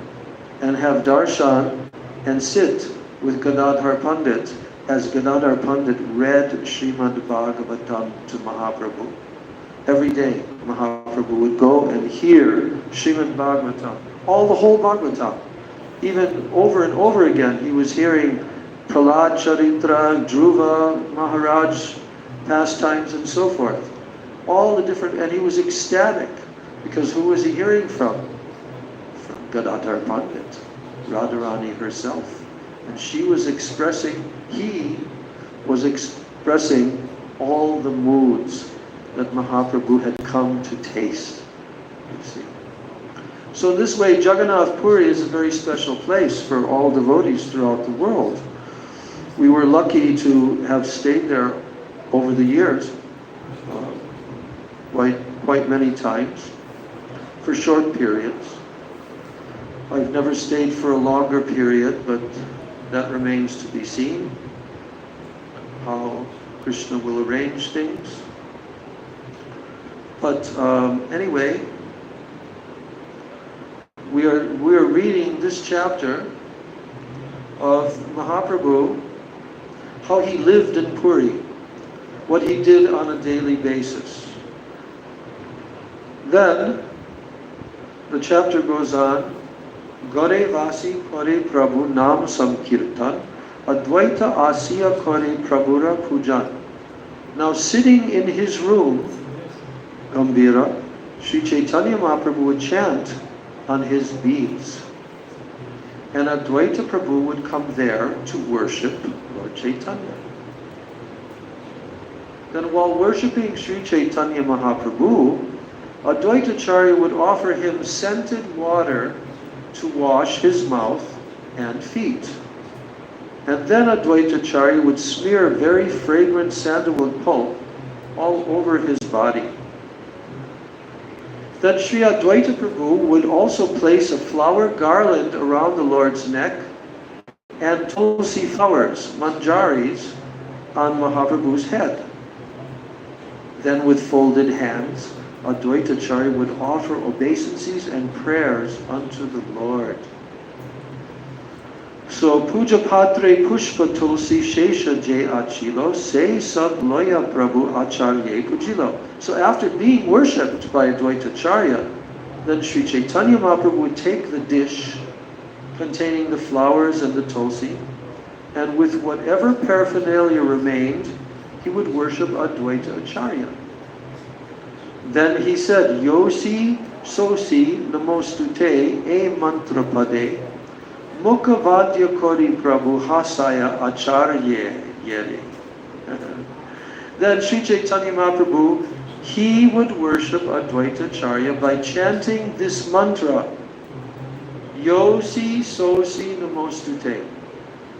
and have darshan and sit with Gadadhar Pandit as Gadadhar Pandit read Srimad Bhagavatam to Mahaprabhu. Every day Mahaprabhu would go and hear Srimad Bhagavatam, the whole Bhagavatam. Even over and over again he was hearing Prahlad Charitra, Dhruva, Maharaj pastimes and so forth. All the different, and he was ecstatic, because who was he hearing from? From Gadadhar Pandit, Radharani herself. And he was expressing all the moods that Mahaprabhu had come to taste. You see. So in this way, Jagannath Puri is a very special place for all devotees throughout the world. We were lucky to have stayed there over the years, quite many times, for short periods. I've never stayed for a longer period, but that remains to be seen, how Krishna will arrange things. But anyway, we are reading this chapter of Mahaprabhu, how he lived in Puri, what he did on a daily basis. Then the chapter goes on, Gore Vasi Kore Prabhu Nam Samkirtan, Advaita Asiya Kore Prabhura Pujan. Now sitting in his room, Gambhira, Sri Chaitanya Mahaprabhu would chant on his beads. And Advaita Prabhu would come there to worship Lord Chaitanya. Then while worshipping Sri Chaitanya Mahaprabhu, Advaita Acharya would offer him scented water to wash his mouth and feet. And then Advaita Acharya would smear very fragrant sandalwood pulp all over his body. Then Sri Advaita Prabhu would also place a flower garland around the Lord's neck and tulsi flowers, manjaris, on Mahaprabhu's head. Then with folded hands, Advaita Acharya would offer obeisances and prayers unto the Lord. So Puja Patre Pushpa Tulsi Shesha Je Achilo Se Sab Loya Prabhu Acharya Pujilo. So after being worshipped by Advaita Acharya, then Sri Chaitanya Mahaprabhu would take the dish containing the flowers and the tulsi, and with whatever paraphernalia remained, he would worship Advaita Acharya. Then he said, Yosi Sosi Namostute E Mantra Pade Mukha Vadya Kori Prabhu Hasaya Acharya Yere. Then Sri Chaitanya Mahaprabhu, he would worship Advaita Acharya by chanting this mantra, Yosi Sosi Namostute.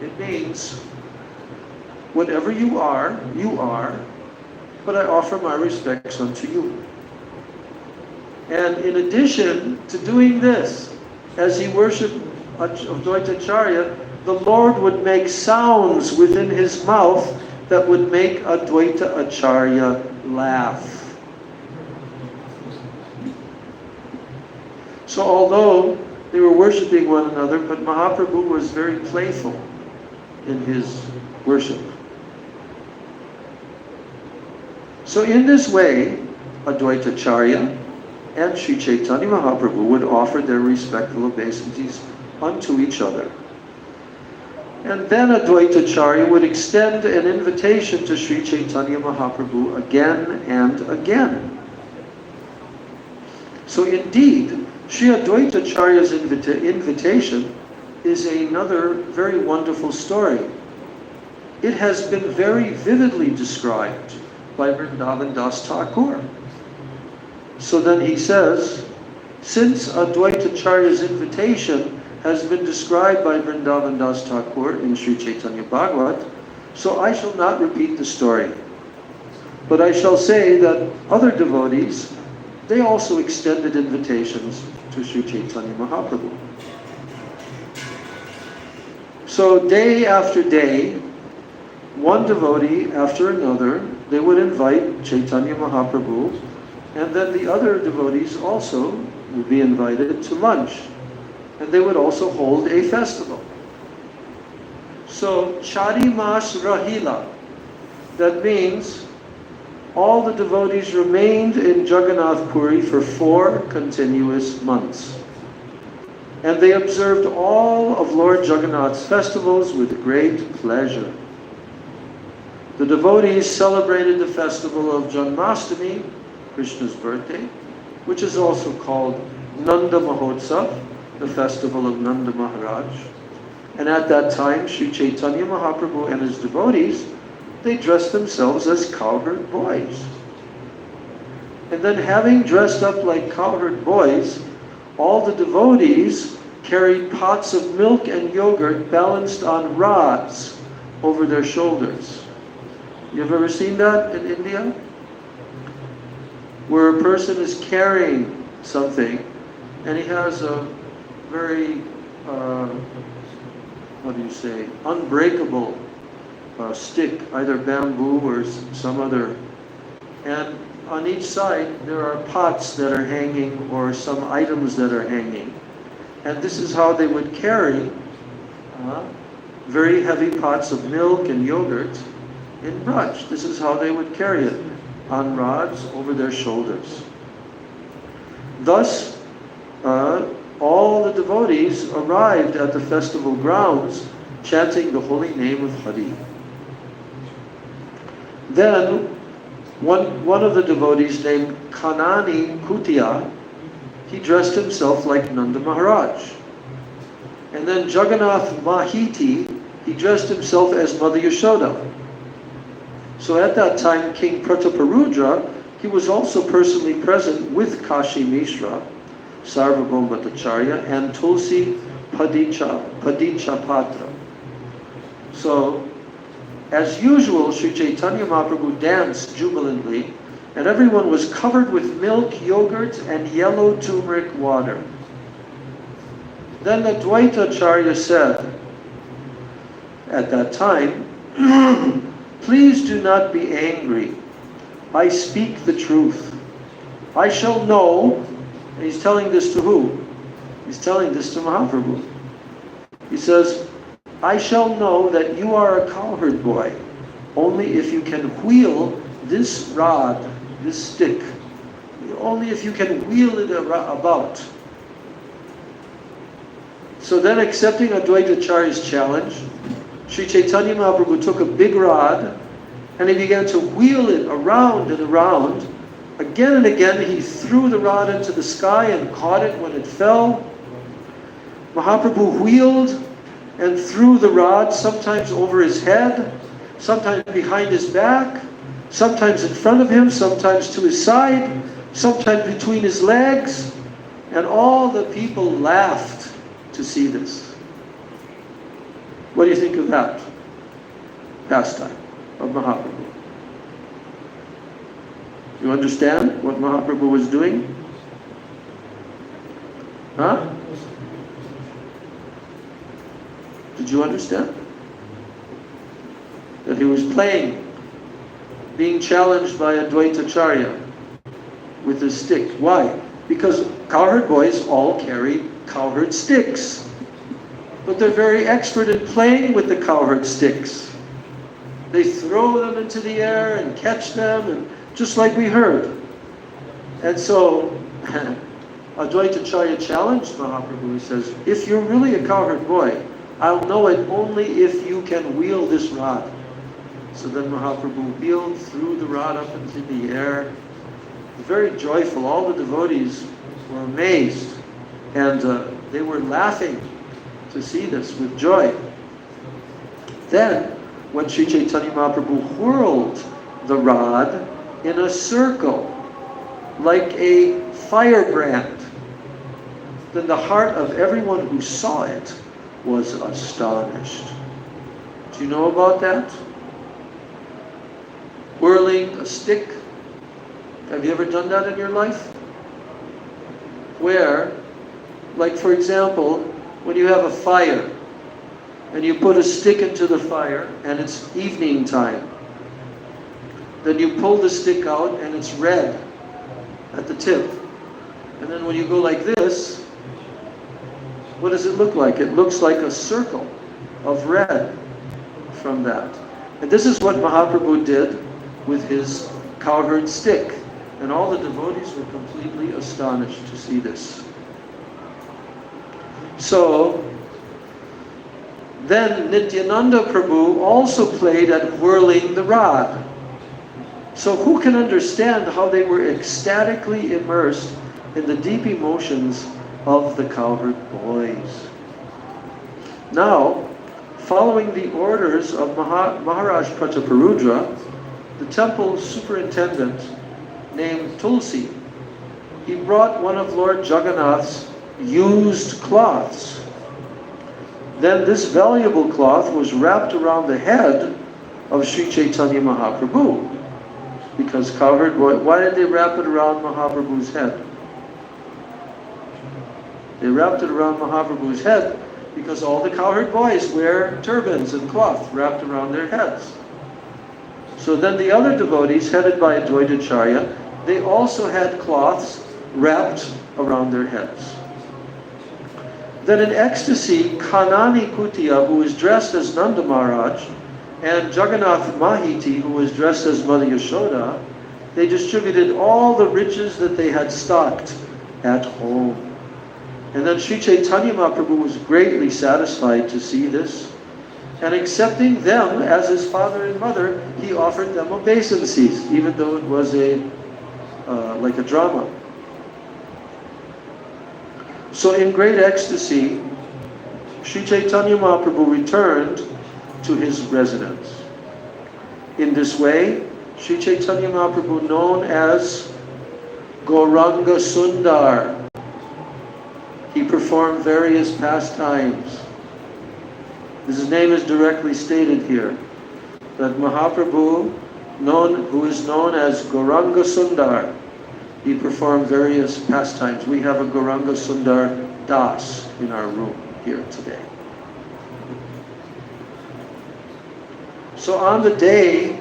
It means, whatever you are, but I offer my respects unto you. And in addition to doing this, as he worshipped Advaita Acharya, the Lord would make sounds within his mouth that would make Advaita Acharya laugh. So although they were worshipping one another, but Mahaprabhu was very playful in his worship. So in this way, Advaita Acharya and Sri Chaitanya Mahaprabhu would offer their respectful obeisances unto each other. And then Advaita Acharya would extend an invitation to Sri Chaitanya Mahaprabhu again and again. So indeed, Sri Advaitacharya's invitation is another very wonderful story. It has been very vividly described by Vrindavan Das Thakur. So then he says, since Advaitacharya's invitation has been described by Vrindavan Das Thakur in Sri Chaitanya Bhagavat, so I shall not repeat the story. But I shall say that other devotees, they also extended invitations to Sri Chaitanya Mahaprabhu. So day after day, one devotee after another, they would invite Chaitanya Mahaprabhu, and then the other devotees also would be invited to lunch. And they would also hold a festival. So, Chari Mas Rahila, that means all the devotees remained in Jagannath Puri for 4 continuous months. And they observed all of Lord Jagannath's festivals with great pleasure. The devotees celebrated the festival of Janmashtami, Krishna's birthday, which is also called Nanda Mahotsav, the festival of Nanda Maharaj. And at that time, Sri Chaitanya Mahaprabhu and his devotees, they dressed themselves as cowherd boys. And then having dressed up like cowherd boys, all the devotees carried pots of milk and yogurt balanced on rods over their shoulders. You've ever seen that in India? Where a person is carrying something and he has a very, unbreakable stick, either bamboo or some other. And on each side there are pots that are hanging or some items that are hanging. And this is how they would carry very heavy pots of milk and yogurt in braj. This is how they would carry it, on rods over their shoulders. Thus, all the devotees arrived at the festival grounds chanting the holy name of Hari. Then, one of the devotees named Kanani Kutia, he dressed himself like Nanda Maharaj. And then Jagannath Mahiti, he dressed himself as Mother Yashoda. So at that time, King Prataparudra, he was also personally present with Kashi Mishra, Sarvabhauma Bhattacharya, and Tulsi Padicapatra. So, as usual, Sri Chaitanya Mahaprabhu danced jubilantly, and everyone was covered with milk, yogurt, and yellow turmeric water. Then Advaitacharya said, at that time, please do not be angry. I speak the truth. I shall know, and he's telling this to who? He's telling this to Mahaprabhu. He says, I shall know that you are a cowherd boy, only if you can wheel this rod, this stick, only if you can wheel it about. So then, accepting Advaitacharya's challenge, Sri Chaitanya Mahaprabhu took a big rod and he began to wheel it around and around. Again and again he threw the rod into the sky and caught it when it fell. Mahaprabhu wheeled and threw the rod, sometimes over his head, sometimes behind his back, sometimes in front of him, sometimes to his side, sometimes between his legs, and all the people laughed to see this. What do you think of that pastime of Mahaprabhu? You understand what Mahaprabhu was doing? Huh? Did you understand? That he was playing, being challenged by Advaitacharya with his stick. Why? Because cowherd boys all carry cowherd sticks. But they're very expert in playing with the cowherd sticks. They throw them into the air and catch them, and just like we heard. And so Advaitacharya challenged Mahaprabhu. He says, if you're really a cowherd boy, I'll know it only if you can wheel this rod. So then Mahaprabhu wheeled, threw the rod up into the air. Very joyful. All the devotees were amazed And they were laughing to see this with joy. Then, when Sri Chaitanya Mahaprabhu whirled the rod in a circle, like a firebrand, then the heart of everyone who saw it was astonished. Do you know about that? Whirling a stick. Have you ever done that in your life? Where, like for example, when you have a fire, and you put a stick into the fire, and it's evening time. Then you pull the stick out, and it's red at the tip. And then when you go like this, what does it look like? It looks like a circle of red from that. And this is what Mahaprabhu did with his cowherd stick. And all the devotees were completely astonished to see this. So, then Nityananda Prabhu also played at whirling the rod. So who can understand how they were ecstatically immersed in the deep emotions of the cowherd boys? Now, following the orders of Maharaj Prataparudra, the temple superintendent named Tulsi, he brought one of Lord Jagannath's used cloths. Then this valuable cloth was wrapped around the head of Sri Chaitanya Mahaprabhu. Because cowherd boy, why did they wrap it around Mahaprabhu's head? They wrapped it around Mahaprabhu's head because all the cowherd boys wear turbans and cloth wrapped around their heads. So then the other devotees, headed by Advaitacharya, they also had cloths wrapped around their heads. Then in ecstasy, Kanani Kutiya, who was dressed as Nanda Maharaj, and Jagannath Mahiti, who was dressed as Mother Yashoda, they distributed all the riches that they had stocked at home. And then Sri Chaitanya Mahaprabhu was greatly satisfied to see this. And accepting them as his father and mother, he offered them obeisances, even though it was like a drama. So in great ecstasy, Sri Chaitanya Mahaprabhu returned to his residence. In this way, Sri Chaitanya Mahaprabhu, known as Gauranga Sundar, he performed various pastimes. His name is directly stated here, that Mahaprabhu, who is known as Gauranga Sundar, he performed various pastimes. We have a Gauranga Sundar Das in our room here today. So on the day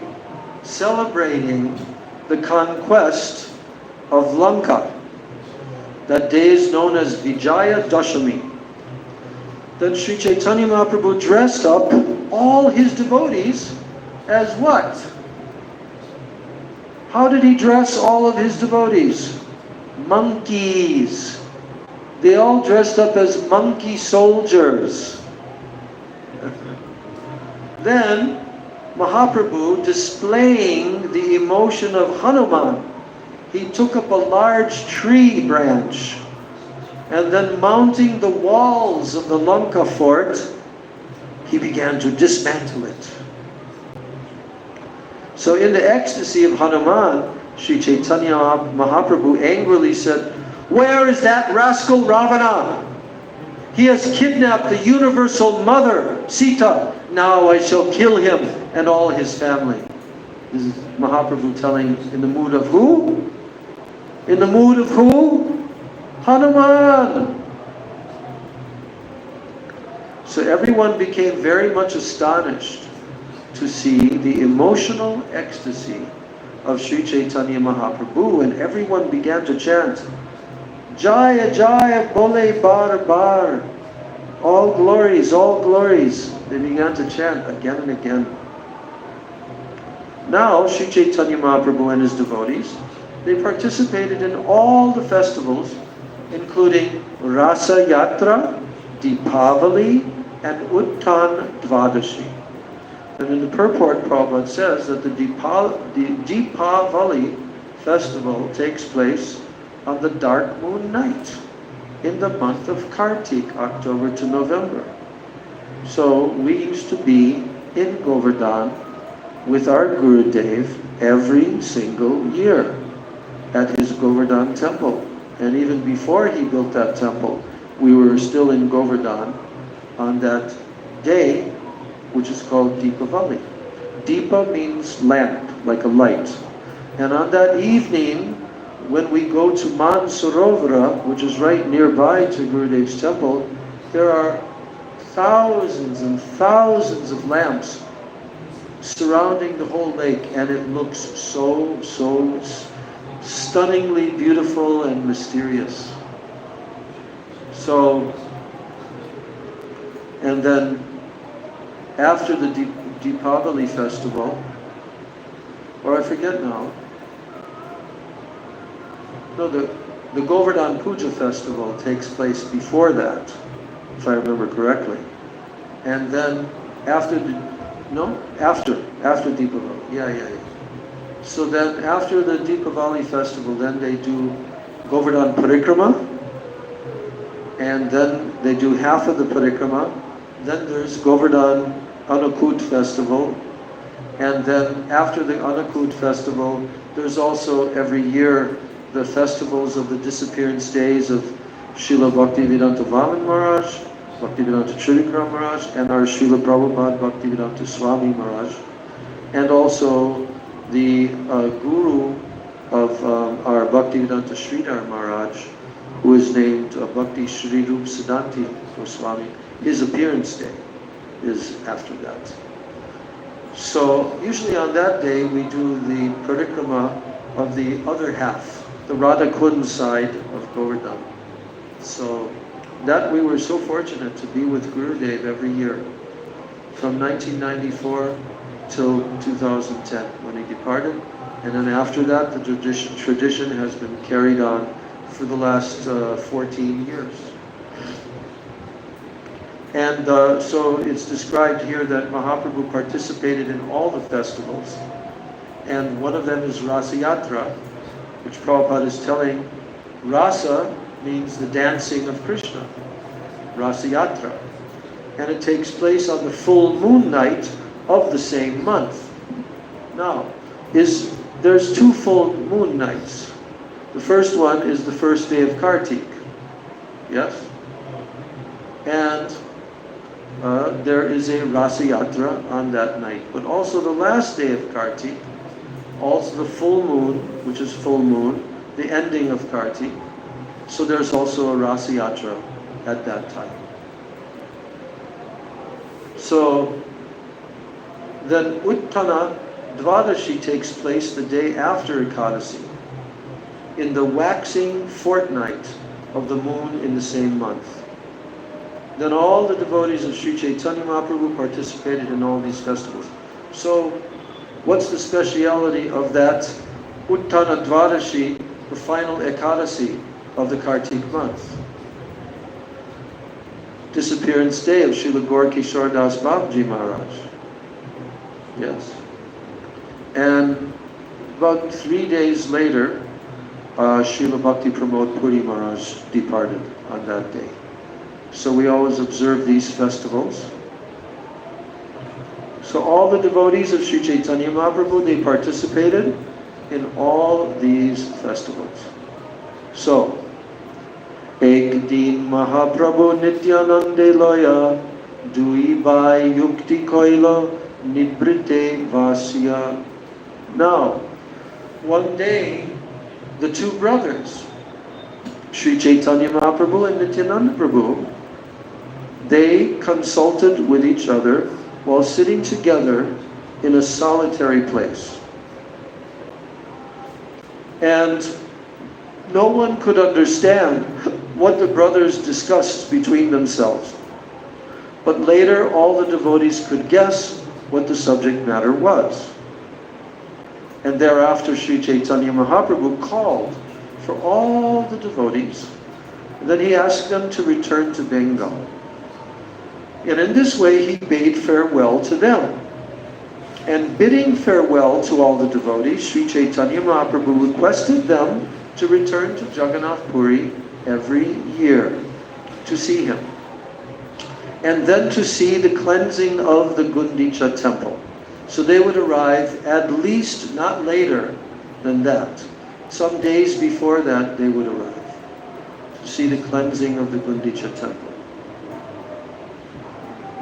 celebrating the conquest of Lanka, that day is known as Vijaya Dashami, then Sri Chaitanya Mahaprabhu dressed up all his devotees as what? How did he dress all of his devotees? Monkeys. They all dressed up as monkey soldiers. Then Mahaprabhu, displaying the emotion of Hanuman, he took up a large tree branch, and then mounting the walls of the Lanka fort, he began to dismantle it. So in the ecstasy of Hanuman, Sri Chaitanya Mahaprabhu angrily said, "Where is that rascal Ravana? He has kidnapped the universal mother, Sita. Now I shall kill him and all his family." This is Mahaprabhu telling in the mood of who? In the mood of who? Hanuman. So everyone became very much astonished to see the emotional ecstasy of Sri Chaitanya Mahaprabhu, and everyone began to chant, "Jaya Jaya Bole Bar Bar." All glories, all glories. They began to chant again and again. Now Sri Chaitanya Mahaprabhu and his devotees, they participated in all the festivals, including Rasa Yatra, Deepavali, and Uttan Dvadashi. And in the purport, Prabhupada says that the Deepavali festival takes place on the dark moon night. in the month of Kartik, October to November. So we used to be in Govardhan with our Gurudev every single year at his Govardhan temple. And even before he built that temple, we were still in Govardhan on that day, which is called Deepavali. Deepa means lamp, like a light. And on that evening, when we go to Mansarovara, which is right nearby to Gurudev's temple, there are thousands and thousands of lamps surrounding the whole lake, and it looks so stunningly beautiful and mysterious. So, and then after the Deepavali festival, or I forget now, no, the Govardhan Puja festival takes place before that, if I remember correctly. And then after Deepavali. Yeah. So then after the Deepavali festival, then they do Govardhan Parikrama, and then they do half of the Parikrama. Then there's Govardhan Anakut festival, and then after the Anakut festival, there's also every year the festivals of the disappearance days of Srila Bhaktivedanta Vaman Maharaj, Bhaktivedanta Chirikram Maharaj, and our Srila Prabhupada Bhaktivedanta Swami Maharaj, and also the guru of our Bhaktivedanta Sridhar Maharaj, who is named Bhakti Shri Rup Siddhanti Goswami. His appearance day is after that. So usually on that day we do the parikrama of the other half, the Radha Kund side of Govardhan. So that we were so fortunate to be with Gurudev every year from 1994 till 2010 when he departed, and then after that the tradition has been carried on for the last 14 years. And so it's described here that Mahaprabhu participated in all the festivals, and one of them is Rasa Yatra, which Prabhupada is telling. Rasa means the dancing of Krishna, Rasa Yatra, and it takes place on the full moon night of the same month. Now, there's two full moon nights. The first one is the first day of Kartik, yes? And there is a Rasa Yatra on that night. But also the last day of Kartik, also the full moon, which is full moon, the ending of Kartik. So there's also a Rasa Yatra at that time. So then Uttana Dvadashi takes place the day after Ekadasi, in the waxing fortnight of the moon in the same month. Then all the devotees of Sri Chaitanya Mahaprabhu participated in all these festivals. So what's the speciality of that Uttana Dvadashi, the final Ekadasi of the Kartik month? Disappearance day of Srila Gaur Kishore Das Babaji Maharaj. Yes. And about 3 days later, Srila Bhakti Pramod Puri Maharaj departed on that day. So we always observe these festivals. So all the devotees of Sri Chaitanya Mahaprabhu, they participated in all these festivals. So, Ek din Mahaprabhu Nityanande Loya, Dui Bai Yukti Koila, Nibrite Vasya. Now, one day, the two brothers, Sri Chaitanya Mahaprabhu and Nityananda Prabhu, they consulted with each other while sitting together in a solitary place. And no one could understand what the brothers discussed between themselves. But later all the devotees could guess what the subject matter was. And thereafter Sri Chaitanya Mahaprabhu called for all the devotees. Then he asked them to return to Bengal. And in this way he bade farewell to them. And bidding farewell to all the devotees, Sri Chaitanya Mahaprabhu requested them to return to Jagannath Puri every year to see him. And then to see the cleansing of the Gundicha temple. So they would arrive at least not later than that. Some days before that they would arrive to see the cleansing of the Gundicha temple.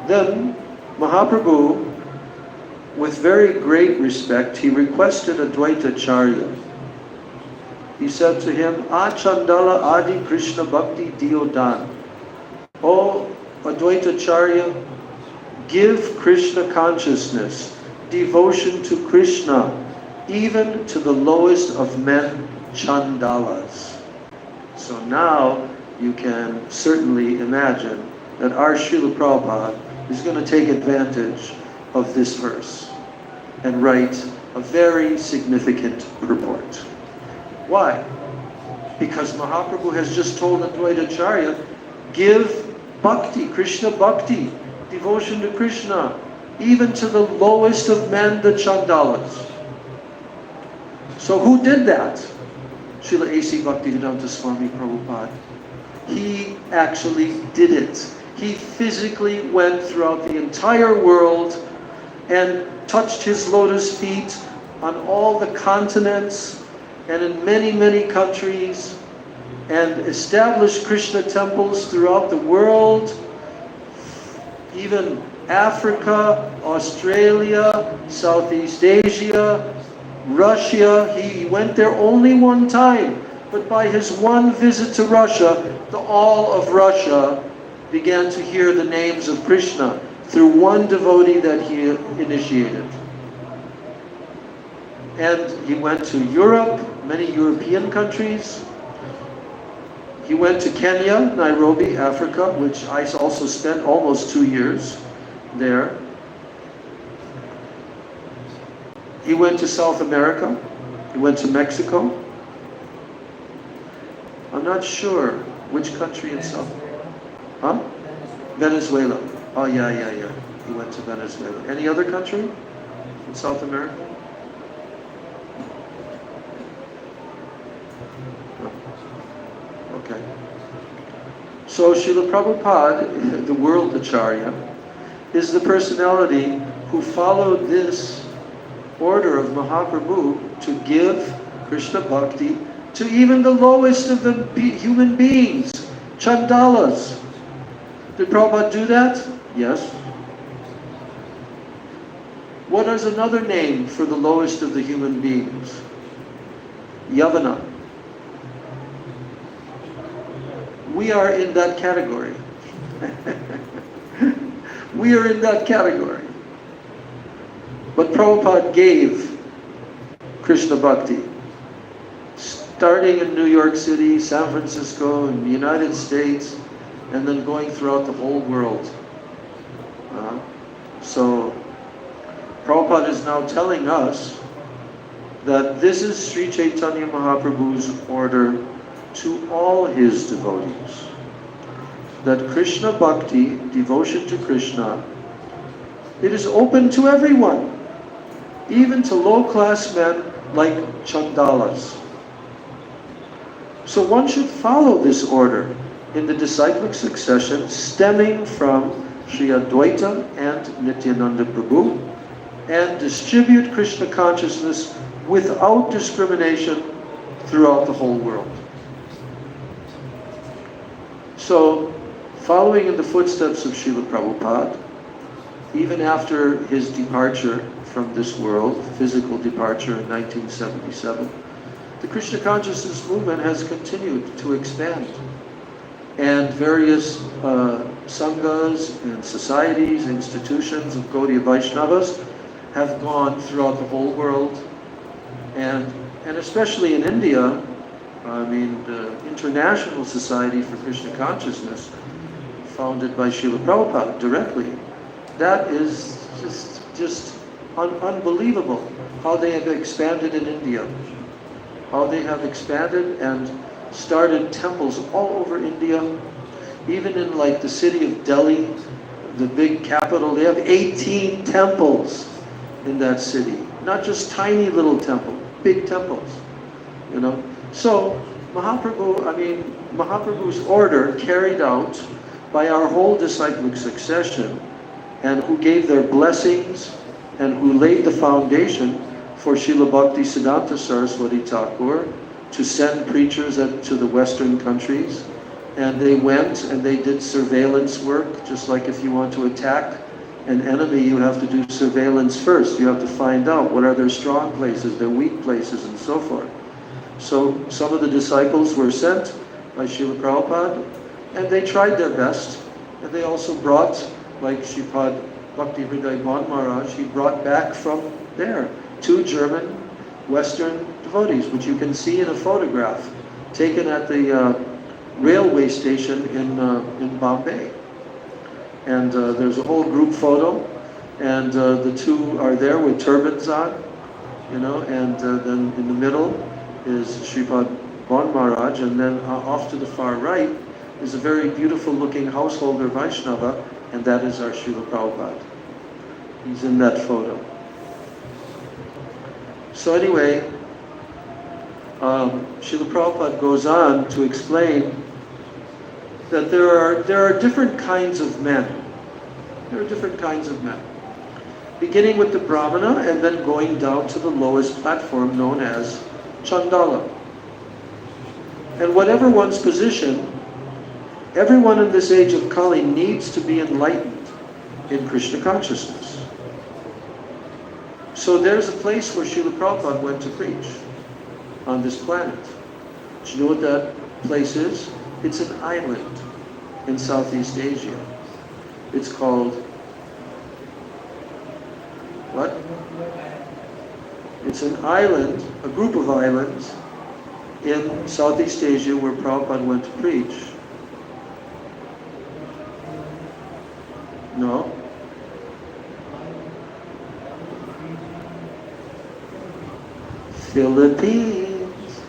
Then Mahaprabhu, with very great respect, he requested Advaita Charya. He said to him, Achandala Adi Krishna Bhakti Diodan. O Advaita Charya, give Krishna consciousness, devotion to Krishna, even to the lowest of men, Chandalas. So now you can certainly imagine that our Srila Prabhupada is going to take advantage of this verse and write a very significant purport. Why? Because Mahaprabhu has just told Advaita Acharya, give bhakti, Krishna bhakti, devotion to Krishna, even to the lowest of men, the Chandalas. So who did that? Srila A.C. Bhaktivedanta Swami Prabhupada. He actually did it. He physically went throughout the entire world and touched his lotus feet on all the continents and in many, many countries, and established Krishna temples throughout the world, even Africa, Australia, Southeast Asia, Russia. He went there only one time, but by his one visit to Russia, all of Russia began to hear the names of Krishna through one devotee that he initiated. And he went to Europe, many European countries. He went to Kenya, Nairobi, Africa, which I also spent almost 2 years there. He went to South America. He went to Mexico. I'm not sure which country in South. Huh? Venezuela. Oh, yeah. He went to Venezuela. Any other country in South America? No. Okay. So Srila Prabhupada, the world Acharya, is the personality who followed this order of Mahaprabhu to give Krishna Bhakti to even the lowest of the human beings, Chandalas. Did Prabhupada do that? Yes. What is another name for the lowest of the human beings? Yavana. We are in that category. We are in that category. But Prabhupada gave Krishna Bhakti, starting in New York City, San Francisco, and the United States, and then going throughout the whole world. So Prabhupada is now telling us that this is Sri Chaitanya Mahaprabhu's order to all his devotees. That Krishna Bhakti, devotion to Krishna, it is open to everyone, even to low-class men like Chandalas. So one should follow this order in the disciplic succession stemming from Sri Advaita and Nityananda Prabhu, and distribute Krishna consciousness without discrimination throughout the whole world. So, following in the footsteps of Srila Prabhupada, even after his departure from this world, physical departure in 1977, the Krishna consciousness movement has continued to expand. And various sanghas and societies, institutions of Gaudiya Vaishnavas have gone throughout the whole world. And especially in India, the International Society for Krishna Consciousness, founded by Srila Prabhupada directly, that is just unbelievable how they have expanded in India, how they have expanded and started temples all over India, even in like the city of Delhi, the big capital. They have 18 temples in that city, not just tiny little temples, big temples, So Mahaprabhu's order carried out by our whole disciplic succession, and who gave their blessings and who laid the foundation for Srila Bhakti Siddhanta Saraswati Thakur to send preachers to the Western countries. And they went and they did surveillance work, just like if you want to attack an enemy, you have to do surveillance first. You have to find out what are their strong places, their weak places, and so forth. So some of the disciples were sent by Srila Prabhupada, and they tried their best. And they also brought, like Sripad Bhakti Hriday Maharaj, he brought back from there 2 German Western devotees, which you can see in a photograph taken at the railway station in Bombay. And there's a whole group photo, and the 2 are there with turbans on, and then in the middle is Sripad Bon Maharaj, and then off to the far right is a very beautiful looking householder Vaishnava, and that is our Srila Prabhupada. He's in that photo. So anyway, Srila Prabhupada goes on to explain that there are different kinds of men. There are different kinds of men. Beginning with the Brahmana and then going down to the lowest platform known as Chandala. And whatever one's position, everyone in this age of Kali needs to be enlightened in Krishna consciousness. So there's a place where Srila Prabhupada went to preach on this planet. Do you know what that place is? It's an island in Southeast Asia. It's called what? It's an island, a group of islands in Southeast Asia where Prabhupada went to preach. No? Philippines.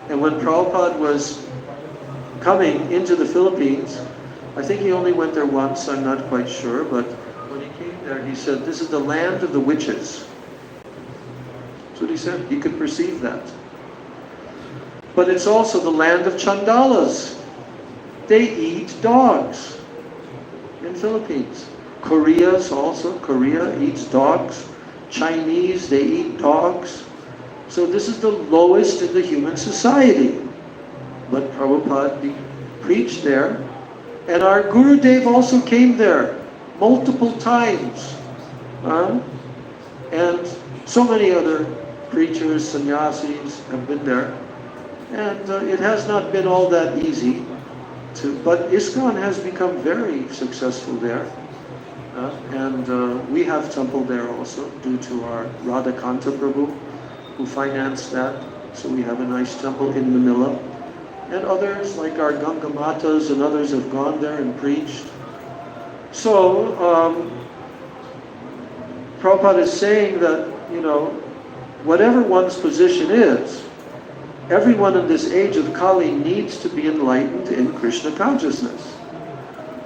And when Prabhupada was coming into the Philippines, I think he only went there once, I'm not quite sure, but when he came there, he said, this is the land of the witches. That's what he said. He could perceive that. But it's also the land of Chandalas. They eat dogs in Philippines. Korea eats dogs. Chinese, they eat dogs. So this is the lowest in the human society. But Prabhupada preached there. And our Gurudev also came there multiple times. And so many other preachers, sannyasis have been there. And it has not been all that easy. But ISKCON has become very successful there. And we have temple there also due to our Radhakanta Prabhu who financed that. So we have a nice temple in Manila. And others like our Ganga Matas and others have gone there and preached. So Prabhupada is saying that, whatever one's position is, everyone in this age of Kali needs to be enlightened in Krishna consciousness.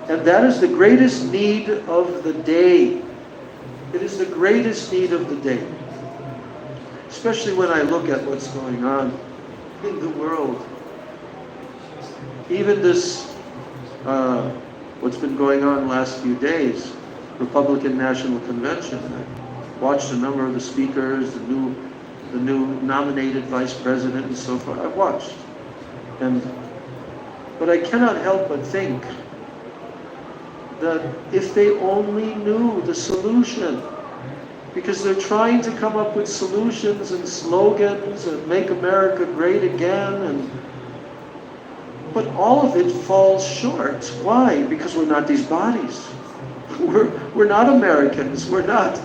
And that is the greatest need of the day. It is the greatest need of the day. Especially when I look at what's going on in the world. Even this, what's been going on the last few days, Republican National Convention. I watched a number of the speakers, the new nominated vice president and so forth. I've watched. But I cannot help but think that if they only knew the solution, because they're trying to come up with solutions and slogans and make America great again, but all of it falls short. Why? Because we're not these bodies. We're not Americans. We're not.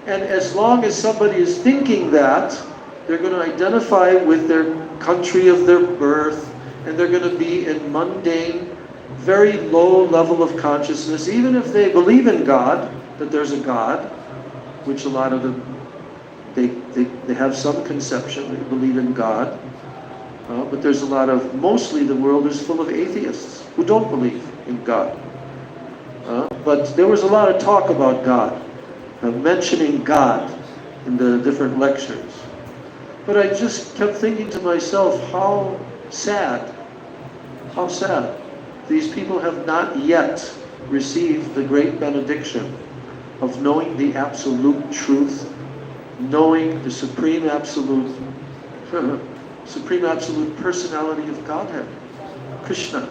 And as long as somebody is thinking that, they're going to identify with their country of their birth, and they're going to be in mundane, very low level of consciousness, even if they believe in God, that there's a God, which a lot of them, they have some conception, they believe in God. But there's a lot of, mostly the world is full of atheists who don't believe in God. But there was a lot of talk about God, mentioning God in the different lectures. But I just kept thinking to myself, how Sad. How sad. These people have not yet received the great benediction of knowing the absolute truth, knowing the supreme absolute personality of Godhead, Krishna,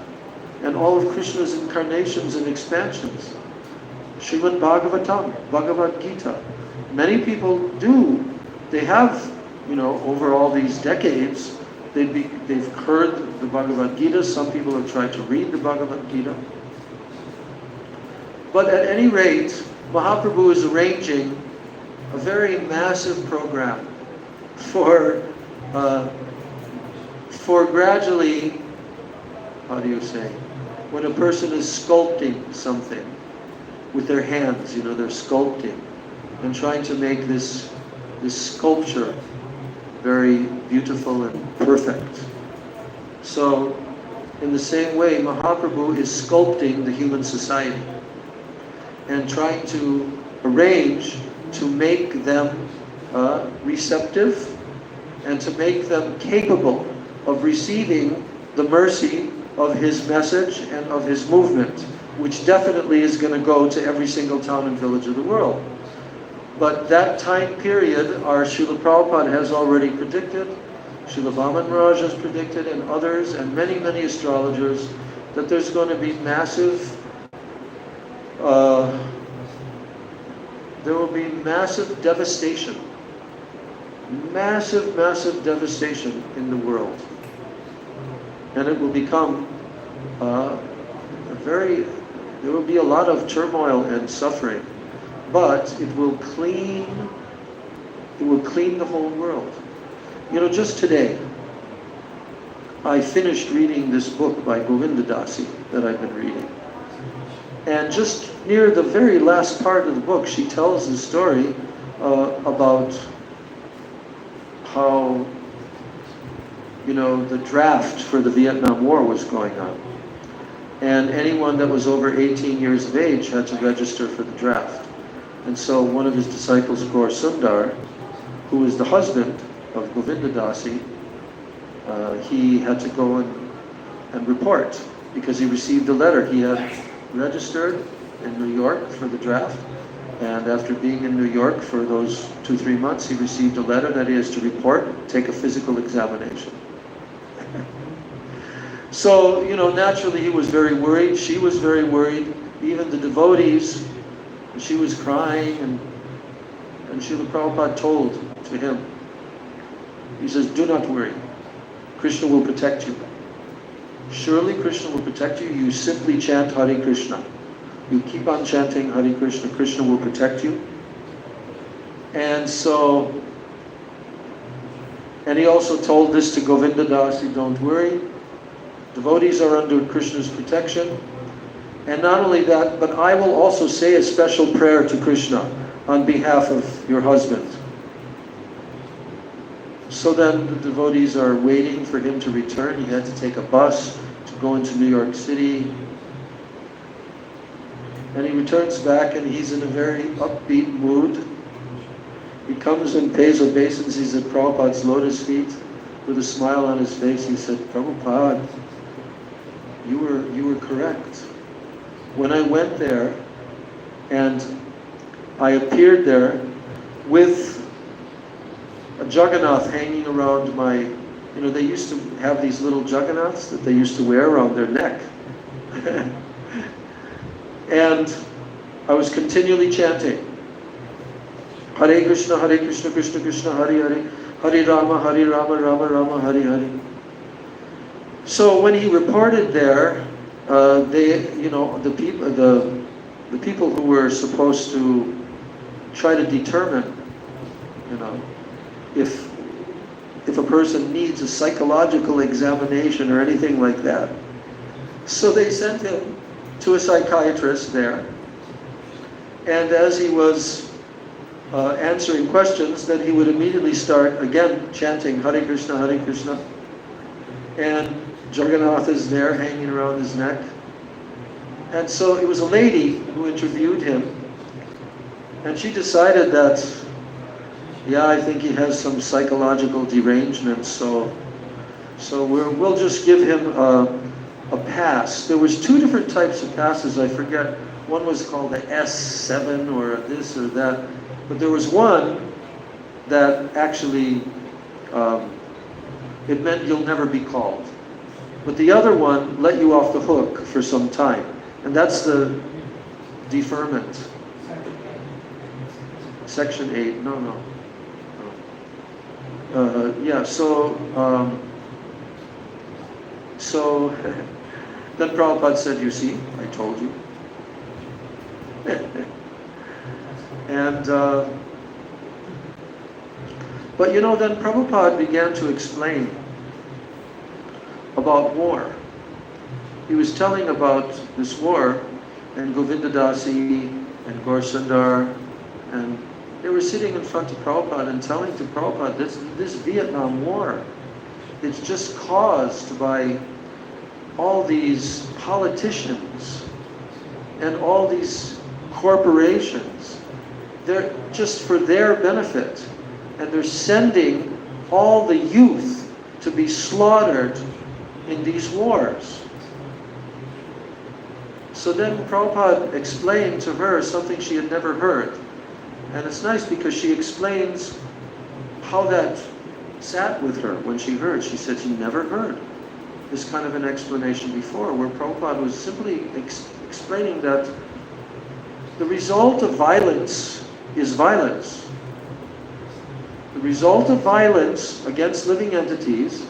and all of Krishna's incarnations and expansions. Srimad Bhagavatam, Bhagavad Gita. Many people do. They have, over all these decades, they've heard the Bhagavad Gita. Some people have tried to read the Bhagavad Gita. But at any rate, Mahaprabhu is arranging a very massive program for gradually, how do you say, when a person is sculpting something with their hands, they're sculpting and trying to make this sculpture very beautiful and perfect. So, in the same way, Mahaprabhu is sculpting the human society and trying to arrange to make them receptive and to make them capable of receiving the mercy of his message and of his movement, which definitely is going to go to every single town and village of the world. But that time period, our Srila Prabhupada has already predicted, Srila Vaman Maharaj has predicted, and others, and many, many astrologers, that there's going to be massive devastation. Massive devastation in the world. And it will become there will be a lot of turmoil and suffering, but it will clean the whole world. Just today, I finished reading this book by Govinda Dasi that I've been reading. And just near the very last part of the book, she tells the story about how, the draft for the Vietnam War was going on. And anyone that was over 18 years of age had to register for the draft. And so one of his disciples, Gaur Sundar, who was the husband of Govinda Dasi, he had to go and report because he received a letter. He had registered in New York for the draft, and after being in New York for those 2-3 months, he received a letter that he has to report, take a physical examination. So, naturally he was very worried, she was very worried, even the devotees, she was crying, and Srila Prabhupada told to him, he says, do not worry, Krishna will protect you. Surely Krishna will protect you. You simply chant Hare Krishna. You keep on chanting Hare Krishna. Krishna will protect you. And he also told this to Govinda Dasi, don't worry. Devotees are under Krishna's protection. And not only that, but I will also say a special prayer to Krishna on behalf of your husband. So then the devotees are waiting for him to return. He had to take a bus to go into New York City. And he returns back and he's in a very upbeat mood. He comes and pays obeisances at Prabhupada's lotus feet with a smile on his face. He said, Prabhupada, you were correct. When I went there and I appeared there with a Jagannath hanging around my, they used to have these little Jagannaths that they used to wear around their neck. And I was continually chanting, Hare Krishna, Krishna Krishna, Hare Hare, Hare Rama, Rama Rama, Hare Hare. So when he reported there, the people who were supposed to try to determine, if a person needs a psychological examination or anything like that. So they sent him to a psychiatrist there. And as he was answering questions, then he would immediately start again chanting Hare Krishna, Hare Krishna. And Jagannath is there hanging around his neck. And so it was a lady who interviewed him. And she decided that, I think he has some psychological derangement. So So we'll just give him a pass. There was two different types of passes, I forget. One was called the S7 or this or that. But there was one that actually, it meant you'll never be called. But the other one let you off the hook for some time. And that's the deferment. Section 8, no. Yeah, so then Prabhupada said, you see, I told you. And, but you know, then Prabhupada began to explain about war. He was telling about this war, and Govindadasi and Gaur-Sundar, and they were sitting in front of Prabhupada and telling to Prabhupada, this Vietnam War, it's just caused by all these politicians and all these corporations. They're just for their benefit. And they're sending all the youth to be slaughtered in these wars. So then Prabhupada explained to her something she had never heard. And it's nice because she explains how that sat with her when she heard. She said she never heard this kind of an explanation before, where Prabhupada was simply explaining that the result of violence is violence. The result of violence against living entities,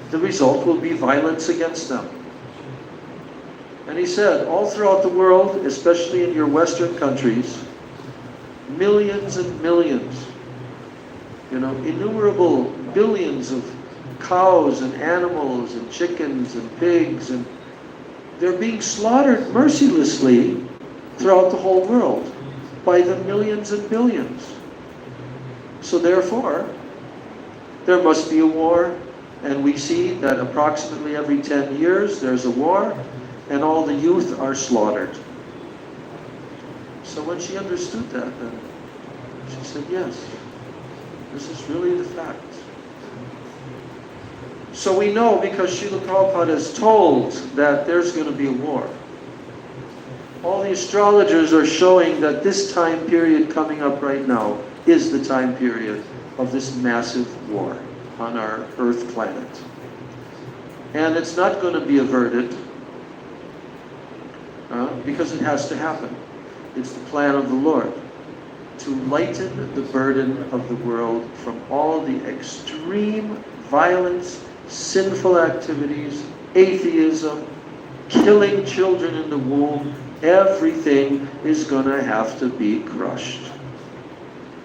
the result will be violence against them. And he said, all throughout the world, especially in your Western countries, millions and millions, innumerable billions of cows and animals and chickens and pigs, and they're being slaughtered mercilessly throughout the whole world by the millions and billions. So therefore, there must be a war, and we see that approximately every 10 years there's a war, and all the youth are slaughtered. So when she understood that, then she said, yes, this is really the fact. So we know, because Srila Prabhupada has told that there's going to be a war. All the astrologers are showing that this time period coming up right now is the time period of this massive war on our Earth planet. And it's not going to be averted because it has to happen. It's the plan of the Lord to lighten the burden of the world from all the extreme violence, sinful activities, atheism, killing children in the womb. Everything is going to have to be crushed.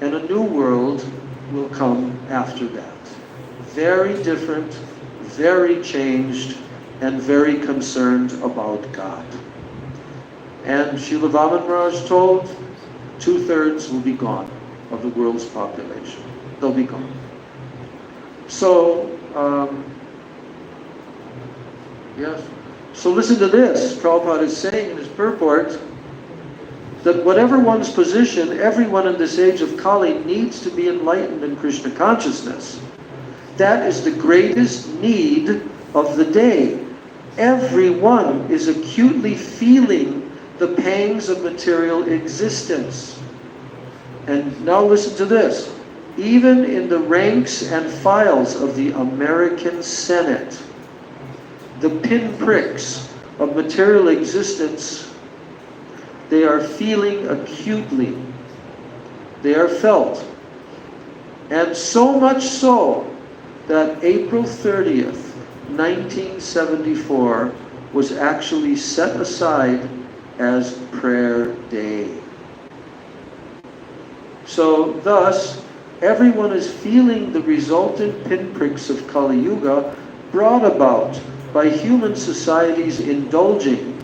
And a new world will come after that. Very different, very changed, and very concerned about God. And Srila Vaman Maharaj told, 2/3 will be gone of the world's population. They'll be gone. So, yes. So listen to this. Prabhupada is saying in his purport that whatever one's position, everyone in this age of Kali needs to be enlightened in Krishna consciousness. That is the greatest need of the day. Everyone is acutely feeling the pangs of material existence. And now listen to this. Even in the ranks and files of the American Senate, the pinpricks of material existence, they are feeling acutely. They are felt. And so much so that April 30th, 1974 was actually set aside as prayer day. So thus, everyone is feeling the resultant pinpricks of Kali Yuga brought about by human societies indulging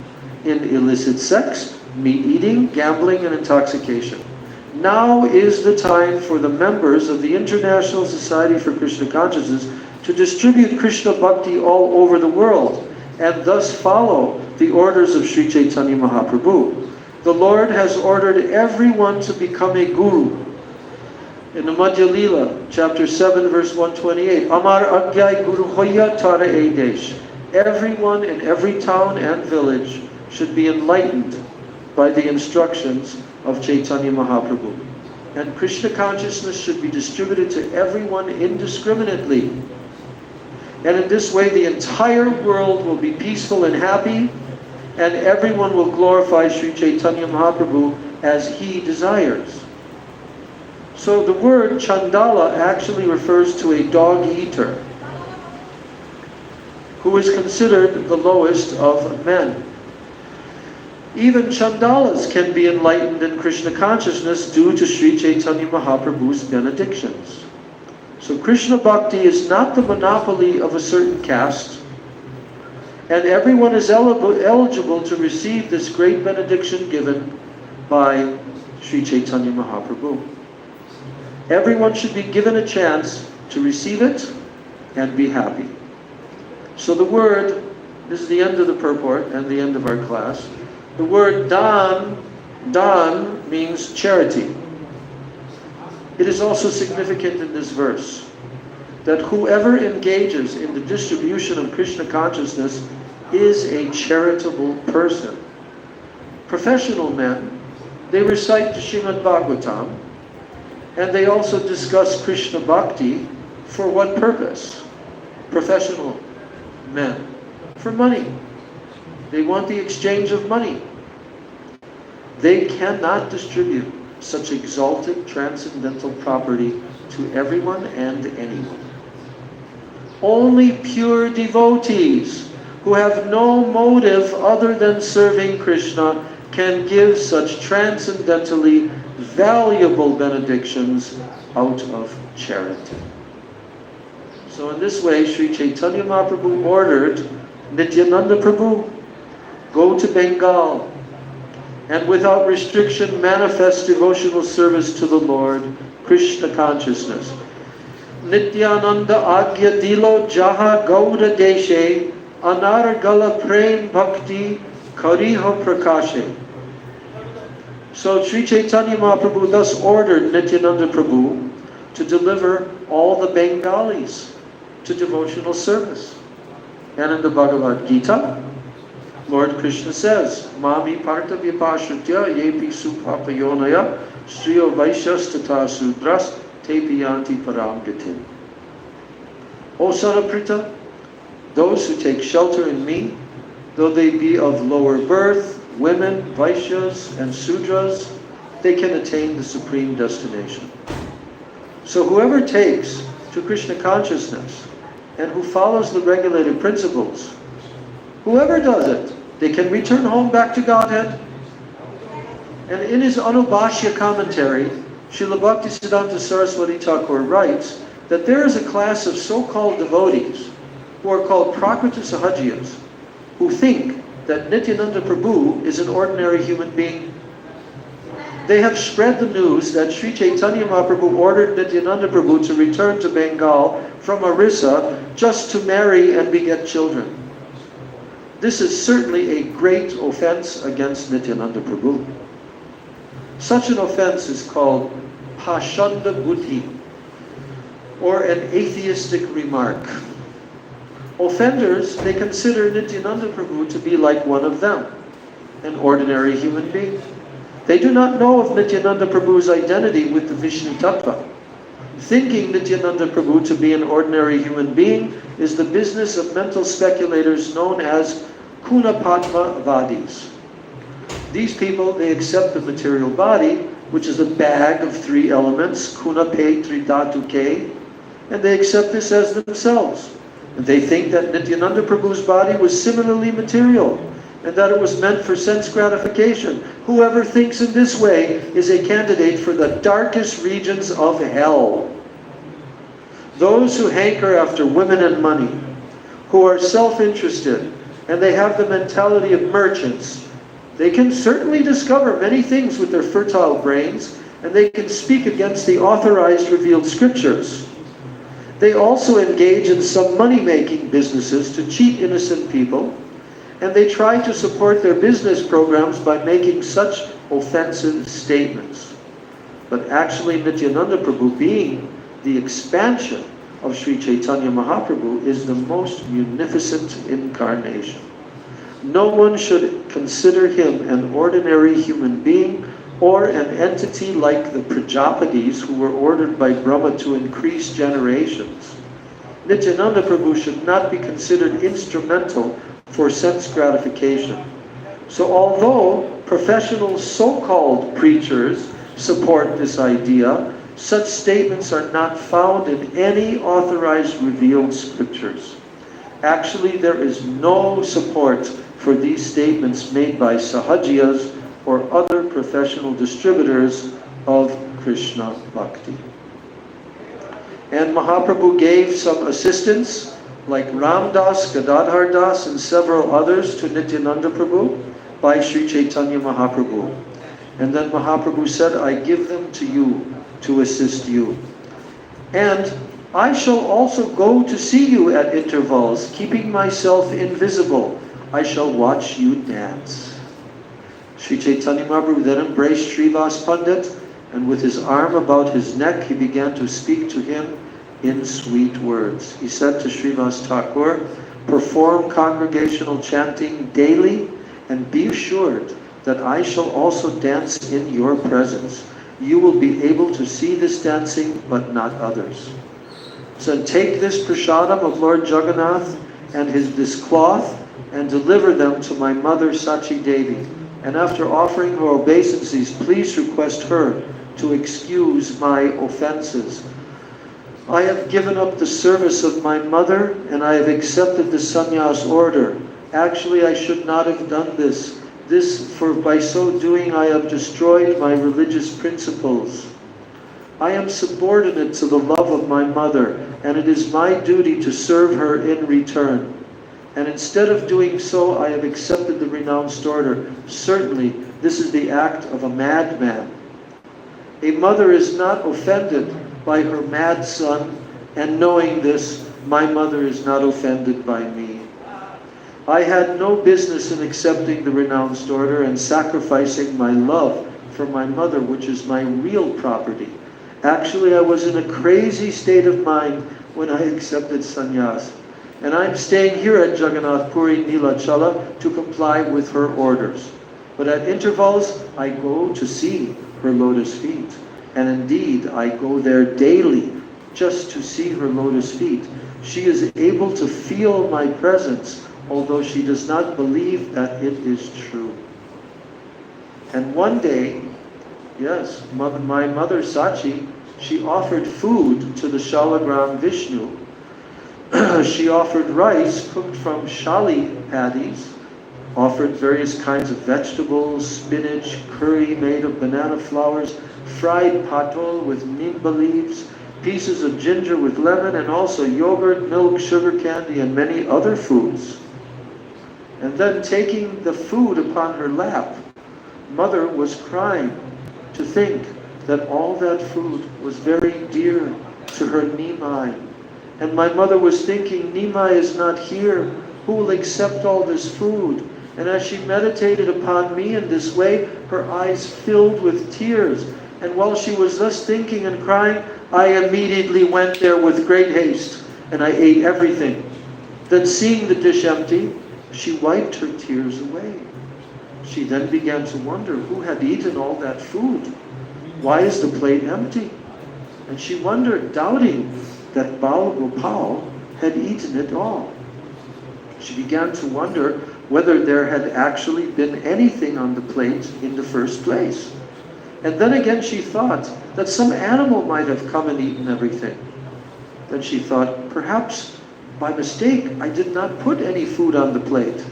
in illicit sex, meat eating, gambling, and intoxication. Now is the time for the members of the International Society for Krishna Consciousness to distribute Krishna Bhakti all over the world and thus follow the orders of Sri Chaitanya Mahaprabhu. The Lord has ordered everyone to become a guru. In the Madhya Lila, chapter 7, verse 128, Amar Agyay Guru Hoya Tara Edesh. Everyone in every town and village should be enlightened by the instructions of Chaitanya Mahaprabhu. And Krishna consciousness should be distributed to everyone indiscriminately. And in this way, the entire world will be peaceful and happy, and everyone will glorify Sri Chaitanya Mahaprabhu as he desires. So the word Chandala actually refers to a dog-eater who is considered the lowest of men. Even Chandalas can be enlightened in Krishna consciousness due to Sri Chaitanya Mahaprabhu's benedictions. So Krishna Bhakti is not the monopoly of a certain caste, and everyone is eligible to receive this great benediction given by Sri Chaitanya Mahaprabhu. Everyone should be given a chance to receive it and be happy. So the word, this is the end of the purport and the end of our class. The word dan means charity. It is also significant in this verse that whoever engages in the distribution of Krishna consciousness is a charitable person. Professional men, they recite the Srimad Bhagavatam, and they also discuss Krishna Bhakti. For what purpose? Professional men. For money. They want the exchange of money. They cannot distribute such exalted transcendental property to everyone and anyone. Only pure devotees who have no motive other than serving Krishna can give such transcendentally valuable benedictions out of charity. So in this way, Sri Chaitanya Mahaprabhu ordered Nityananda Prabhu, go to Bengal and without restriction manifest devotional service to the Lord, Krishna consciousness. Nityananda Agya Dilo Jaha Gauda Deshe Anargala Prem Bhakti Kariha Prakashe. So Sri Chaitanya Mahaprabhu thus ordered Nityananda Prabhu to deliver all the Bengalis to devotional service. And in the Bhagavad Gita, Lord Krishna says, Mami Partha Vipashritya Yepi Supapayonaya Sriyo Vaishyas Tata Sudras Tepi Yanti Param Gatin. O Saraprita, those who take shelter in me, though they be of lower birth, women, Vaishyas, and Sudras, they can attain the supreme destination. So whoever takes to Krishna consciousness and who follows the regulated principles, whoever does it, they can return home back to Godhead. And in his Anubhashya commentary, Srila Bhaktisiddhanta Saraswati Thakur writes that there is a class of so-called devotees who are called Prakriti Sahajiyas, who think that Nityananda Prabhu is an ordinary human being. They have spread the news that Sri Chaitanya Mahaprabhu ordered Nityananda Prabhu to return to Bengal from Orissa just to marry and beget children. This is certainly a great offense against Nityananda Prabhu. Such an offense is called Pashanda Buddhi, or an atheistic remark. Offenders, they consider Nityananda Prabhu to be like one of them, an ordinary human being. They do not know of Nityananda Prabhu's identity with the Vishnu Tattva. Thinking Nityananda Prabhu to be an ordinary human being is the business of mental speculators known as Kunapatmavadis. These people, they accept the material body, which is a bag of three elements, Kunape Tridhatuke, and they accept this as themselves. And they think that Nityananda Prabhu's body was similarly material, and that it was meant for sense gratification. Whoever thinks in this way is a candidate for the darkest regions of hell. Those who hanker after women and money, who are self-interested, and they have the mentality of merchants, they can certainly discover many things with their fertile brains, and they can speak against the authorized revealed scriptures. They also engage in some money-making businesses to cheat innocent people, and they try to support their business programs by making such offensive statements. But actually Nityananda Prabhu, being the expansion of Sri Chaitanya Mahaprabhu, is the most munificent incarnation. No one should consider him an ordinary human being or an entity like the Prajapatis who were ordered by Brahma to increase generations. Nityananda Prabhu should not be considered instrumental for sense gratification. So although professional so-called preachers support this idea, such statements are not found in any authorized revealed scriptures. Actually, there is no support for these statements made by Sahajiyas or other professional distributors of Krishna Bhakti. And Mahaprabhu gave some assistance, like Ram Das, Gadadhar Das, and several others to Nityananda Prabhu by Sri Chaitanya Mahaprabhu. And then Mahaprabhu said, I give them to you to assist you. And I shall also go to see you at intervals, keeping myself invisible. I shall watch you dance. Sri Chaitanya Mahaprabhu then embraced Srivas Pandit, and with his arm about his neck, he began to speak to him in sweet words. He said to Srivas Thakur, perform congregational chanting daily, and be assured that I shall also dance in your presence. You will be able to see this dancing, but not others. So take this prasadam of Lord Jagannath and this cloth, and deliver them to my mother Sachi Devi. And after offering her obeisances, please request her to excuse my offenses. I have given up the service of my mother, and I have accepted the sannyas order. Actually, I should not have done this. For by so doing, I have destroyed my religious principles. I am subordinate to the love of my mother, and it is my duty to serve her in return. And instead of doing so, I have accepted the renounced order. Certainly, this is the act of a madman. A mother is not offended by her mad son, and knowing this, my mother is not offended by me. I had no business in accepting the renounced order and sacrificing my love for my mother, which is my real property. Actually, I was in a crazy state of mind when I accepted sannyas. And I'm staying here at Jagannath Puri Nilachala to comply with her orders. But at intervals, I go to see her lotus feet. And indeed, I go there daily just to see her lotus feet. She is able to feel my presence, although she does not believe that it is true. And one day, yes, my mother Sachi, she offered food to the Shalagram Vishnu. She offered rice cooked from shali paddies, offered various kinds of vegetables, spinach, curry made of banana flowers, fried patol with nimba leaves, pieces of ginger with lemon, and also yogurt, milk, sugar candy, and many other foods. And then taking the food upon her lap, mother was crying to think that all that food was very dear to her Nimai. And my mother was thinking, Nimai is not here. Who will accept all this food? And as she meditated upon me in this way, her eyes filled with tears. And while she was thus thinking and crying, I immediately went there with great haste, and I ate everything. Then seeing the dish empty, she wiped her tears away. She then began to wonder who had eaten all that food. Why is the plate empty? And she wondered, doubting that Bal Gopal had eaten it all. She began to wonder whether there had actually been anything on the plate in the first place. And then again she thought that some animal might have come and eaten everything. Then she thought, perhaps by mistake I did not put any food on the plate.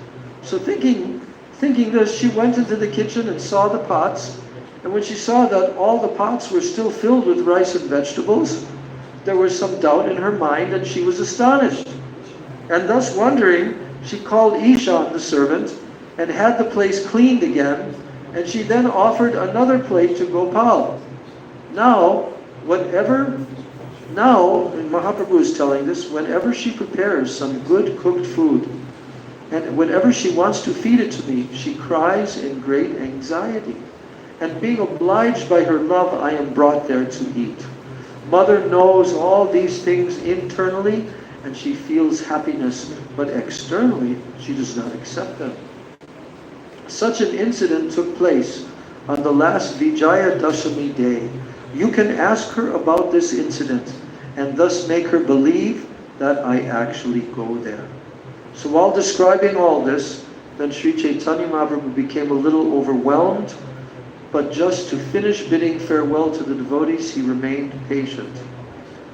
So thinking this, she went into the kitchen and saw the pots. And when she saw that all the pots were still filled with rice and vegetables, there was some doubt in her mind, and she was astonished. And thus wondering, she called Ishan, the servant, and had the place cleaned again, and she then offered another plate to Gopal. Now, and Mahaprabhu is telling this, whenever she prepares some good cooked food, and whenever she wants to feed it to me, she cries in great anxiety. and being obliged by her love, I am brought there to eat. Mother knows all these things internally, and she feels happiness, but externally, she does not accept them. Such an incident took place on the last Vijaya Dashami day. You can ask her about this incident, and thus make her believe that I actually go there. So while describing all this, then Sri Chaitanya Mahaprabhu became a little overwhelmed, but just to finish bidding farewell to the devotees, he remained patient.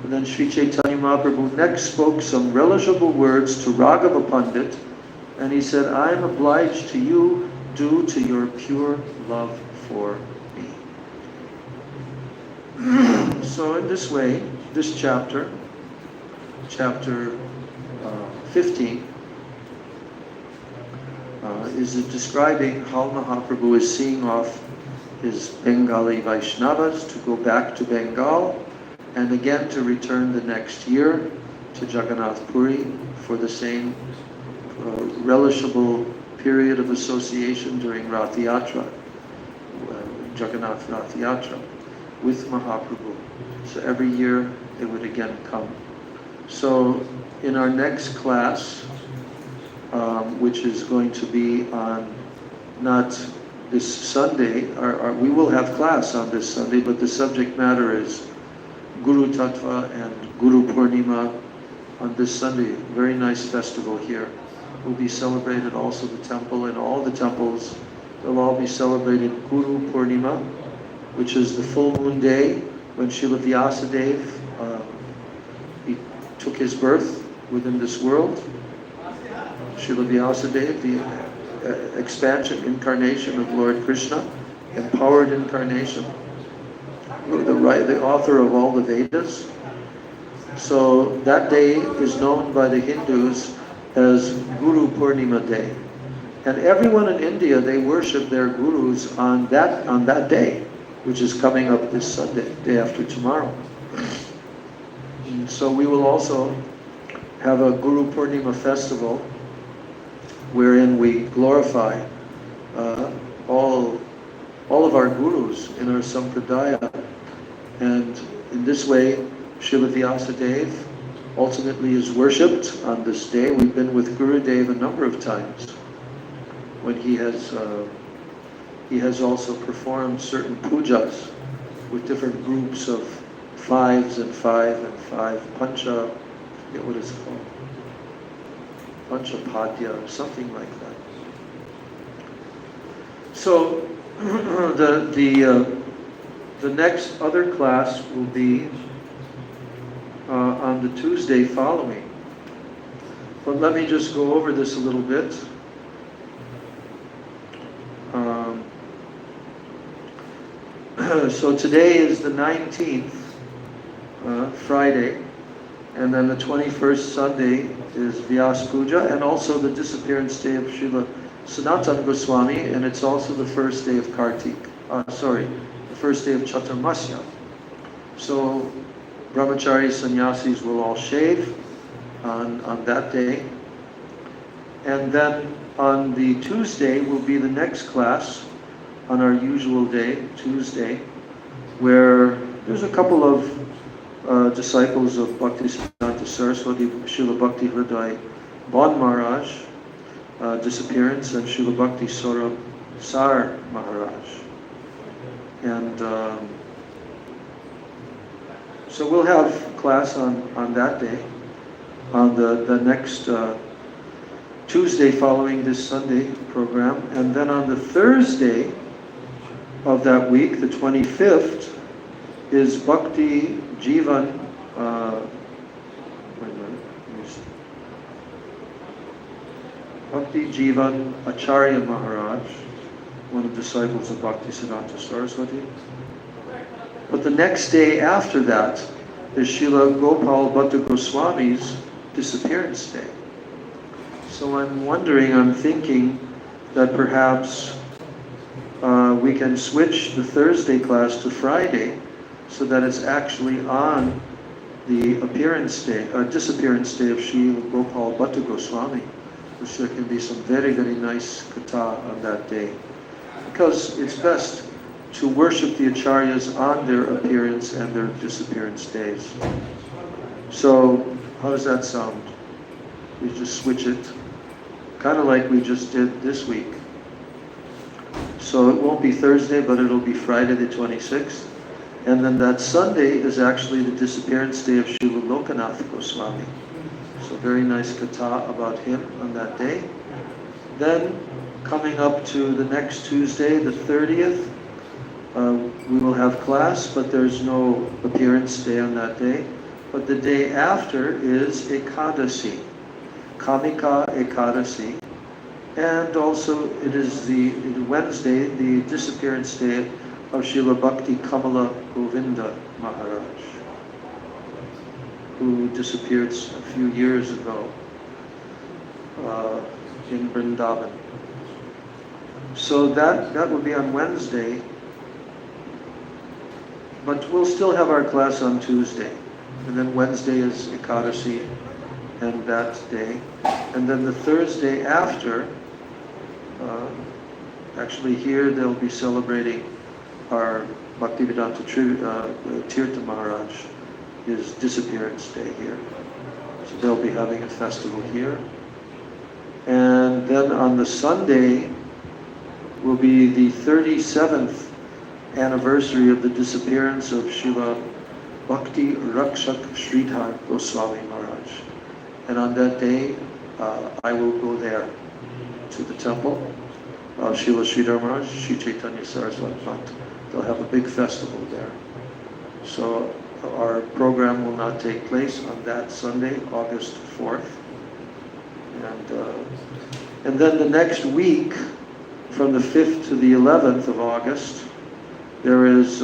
And then Sri Chaitanya Mahaprabhu next spoke some relishable words to Raghava Pandit, and he said, I am obliged to you due to your pure love for me. So in this way, this chapter 15, is describing how Mahaprabhu is seeing off his Bengali Vaishnavas to go back to Bengal, and again to return the next year to Jagannath Puri for the same relishable period of association during Rath Yatra, Jagannath Rath Yatra, with Mahaprabhu. So every year they would again come. So in our next class, which is going to be on not this Sunday, we will have class on this Sunday, but the subject matter is Guru Tattva and Guru Purnima on this Sunday. Very nice festival here. Will be celebrated also the temple, and all the temples, they'll all be celebrated Guru Purnima, which is the full moon day when Srila Vyasadeva he took his birth within this world. Srila Vyasadeva, the expansion, incarnation of Lord Krishna, empowered incarnation, the author of all the Vedas. So that day is known by the Hindus as Guru Purnima Day. And everyone in India, they worship their gurus on that day, which is coming up this Sunday, day after tomorrow. And so we will also have a Guru Purnima festival wherein we glorify all of our gurus in our sampradaya. And in this way, Srila Vyasadeva ultimately is worshipped on this day. We've been with Gurudev a number of times when he has also performed certain pujas with different groups of 5s and 5 and 5, pancha, I forget what it's called, panchapadya or something like that. So the next other class will be on the Tuesday following. But let me just go over this a little bit. So today is the 19th, Friday, and then the 21st Sunday is Vyas Puja, and also the disappearance day of Srila Sanatana Goswami, and it's also the first day of Kartik. The first day of Chaturmasya. So brahmachari sannyasis will all shave on that day. And then on the Tuesday will be the next class on our usual day, Tuesday, where there's a couple of disciples of Bhaktisiddhanta Saraswati, Srila Bhakti Hriday Bon Maharaj, disappearance, and Srila Bhakti Saurabh Sar Maharaj. And so we'll have class on that day, on the next Tuesday following this Sunday program. And then on the Thursday of that week, the 25th, is Bhakti Jivan, Bhakti Jivan Acharya Maharaj, one of the disciples of Bhaktisiddhanta Saraswati. But the next day after that is Srila Gopal Bhatta Goswami's disappearance day. So I'm thinking that perhaps we can switch the Thursday class to Friday so that it's actually on the disappearance day of Srila Gopal Bhatta Goswami. So there can be some very, very nice katha on that day. Because it's best to worship the acharyas on their appearance and their disappearance days. So, how does that sound? We just switch it, kind of like we just did this week. So it won't be Thursday, but it'll be Friday the 26th. And then that Sunday is actually the disappearance day of Srila Lokanath Goswami. So very nice katha about him on that day. Then, coming up to the next Tuesday, the 30th, we will have class, but there's no appearance day on that day. But the day after is Ekadasi, Kamika Ekadasi. And also it is the Wednesday, the disappearance day of Srila Bhakti Kamala Govinda Maharaj, who disappeared a few years ago in Vrindavan. So that will be on Wednesday, but we'll still have our class on Tuesday. And then Wednesday is Ekadasi and that day. And then the Thursday after, actually here they'll be celebrating our Bhaktivedanta Tirtha Maharaj, his disappearance day here. So they'll be having a festival here. And then on the Sunday will be the 37th anniversary of the disappearance of Srila Bhakti Rakshak Sridhar Goswami Maharaj. And on that day, I will go there to the temple of Srila Sridhar Maharaj, Sri Chaitanya Saraswati Bhakti. They'll have a big festival there. So our program will not take place on that Sunday, August 4th. And then the next week, from the 5th to the 11th of August, there is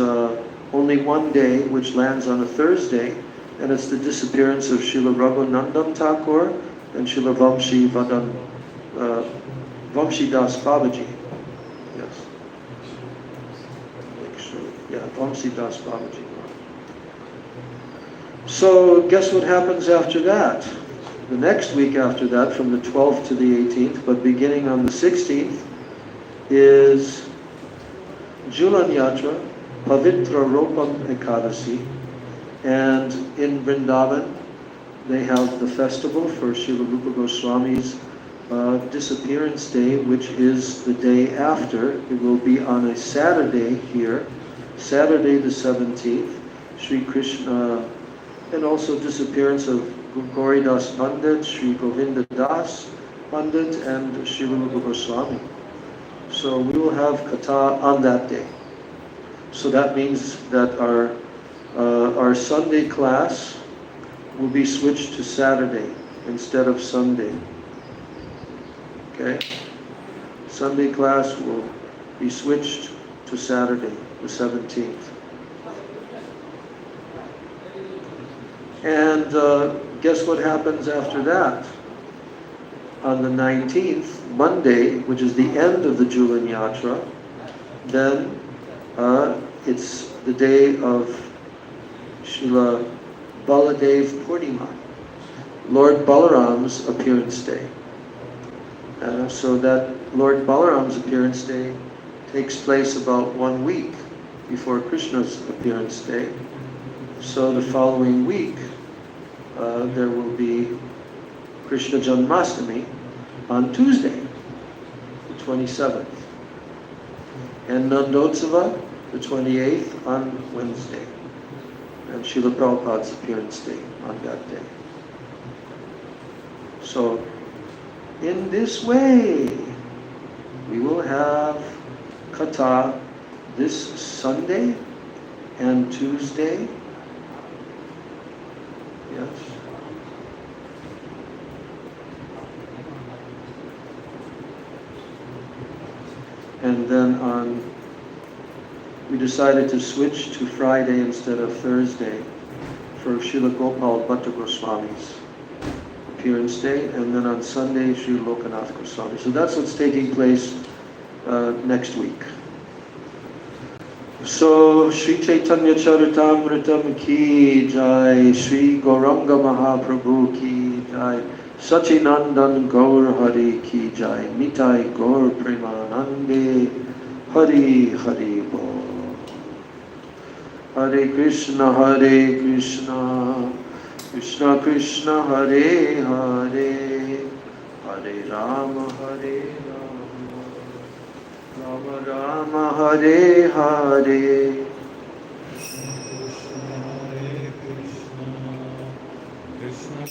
only one day which lands on a Thursday, and it's the disappearance of Srila Raghunandan Thakur and Srila Vamshi Das Babaji. Yes. Make sure. Yeah, Vamshi Das Babaji. So guess what happens after that? The next week after that, from the 12th to the 18th, but beginning on the 16th, is Julan Yatra, Pavitra Ropam Ekadasi, and in Vrindavan they have the festival for Srila Rupa Goswami's disappearance day, which is the day after. It will be on a Saturday here, Saturday the 17th, Sri Krishna, and also disappearance of Gauridas Pandit, Sri Govinda Das Pandit, and Srila Rupa Goswami. So we will have katha on that day. So that means that our Sunday class will be switched to Saturday instead of Sunday. Okay? Sunday class will be switched to Saturday, the 17th. And guess what happens after that? On the 19th, Monday, which is the end of the Julan Yatra, then it's the day of Srila Baladev Purnima, Lord Balaram's appearance day. So that Lord Balaram's appearance day takes place about 1 week before Krishna's appearance day. So the following week, there will be Krishna Janmashtami on Tuesday, the 27th. And Nandotsava, the 28th, on Wednesday. And Srila Prabhupada's appearance day on that day. So, in this way, we will have katha this Sunday and Tuesday. Yes. And then we decided to switch to Friday instead of Thursday for Srila Gopal Bhatta Goswami's appearance day, and then on Sunday, Sri Lokanath Goswami. So that's what's taking place next week. So, Sri Chaitanya Charitamritam ki jai, Sri Gauranga Mahaprabhu ki jai, Sachinandan Gaur Hari ki jai, Nitai Gaur Premanande, Hari Hari Bol. Hare Krishna, Krishna Krishna, Hare Hare, Hare Rama, Rama Rama, Hare Hare. Krishna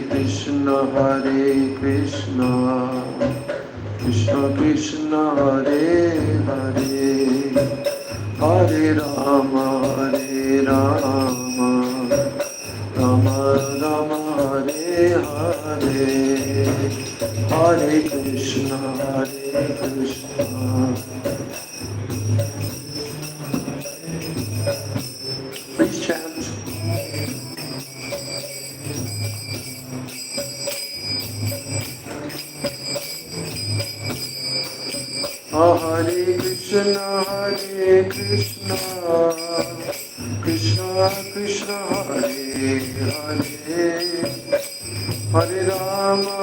Krishna, Hare Krishna, Krishna Krishna, Hare Hare, Hare Rama, Rama Rama, Hare Hare, Hare Krishna, Please chant. Hare Krishna, Krishna Krishna, Hare Hare, Hare Rama,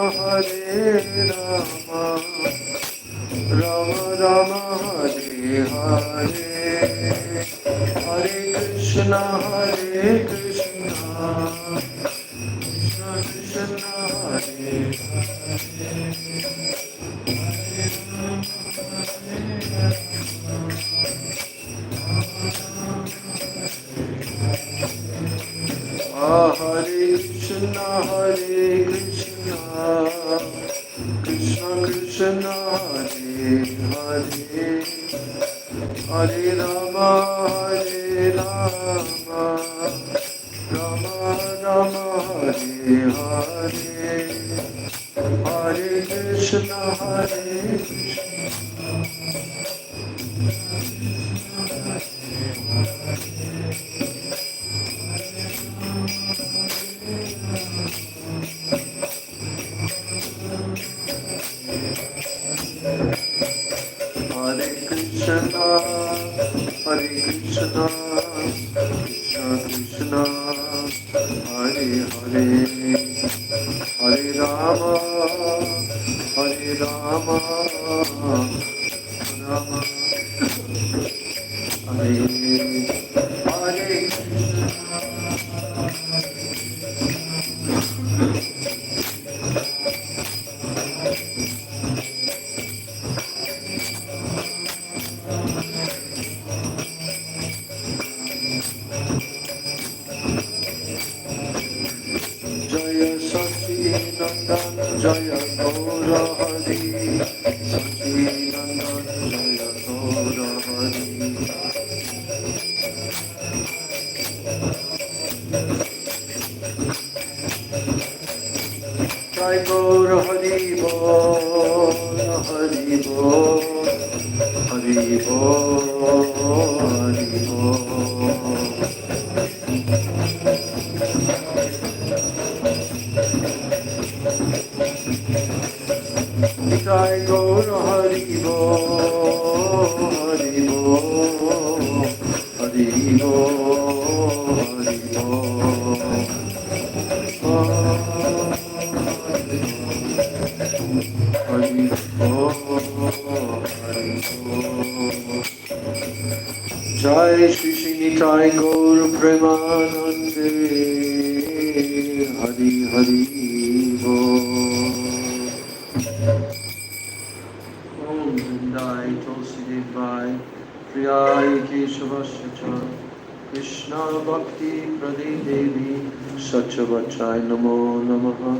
Rama Rama, Hare Hare, Hare Krishna, Krishna Krishna, Hare Hare Krishna, Krishna Krishna, Hare Hare, Hare Rama, Rama Rama, Hare Hare, Hare Krishna, Hare Krishna, Krishna Krishna, Hare Hare, Hare Rama, Rama Hare Hare. Jaya Sachidanand, Jaya Gaura Hari, Sachidanand, Jaya Gaura Hari. Jai Gaura Hari Bol, Hari Bol, Hari Bol, Hari Bol. Jai Gaura Hari Bol, Hari Bol, Hari Bol, Hari Bol. Hari Bol, Hari Bol. Jai Shri Shri Nitai Gaur Premanande, Hari Hari Bol. Om Vindai Tulsi Devai Priyai Keshavasya Cha Krishna Bhakti Prade Devi Satchavachai Namo Namaha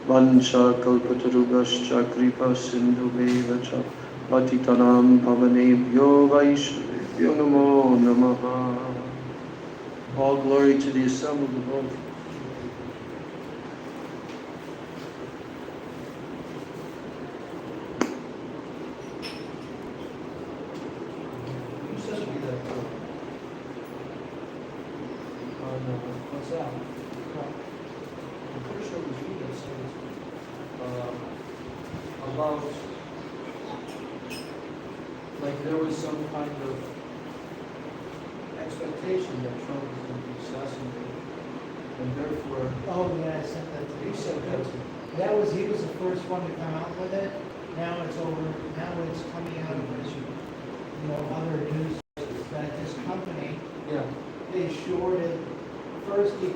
Vancha Kalpatarubhascha Kripa Sindhu Cha Patitanam Pavanebhyo Vaishnavebhyo Namo Namaha. All glory to the assembled devotees. What's that? I'm pretty sure it was you that said about, like there was some kind of expectation that Trump was going to be assassinated. and therefore Oh, yeah, I sent that to he you. said that to me. He was the first one to come out with it. Now it's coming out of his, other news that this company, Yeah. they shorted, first he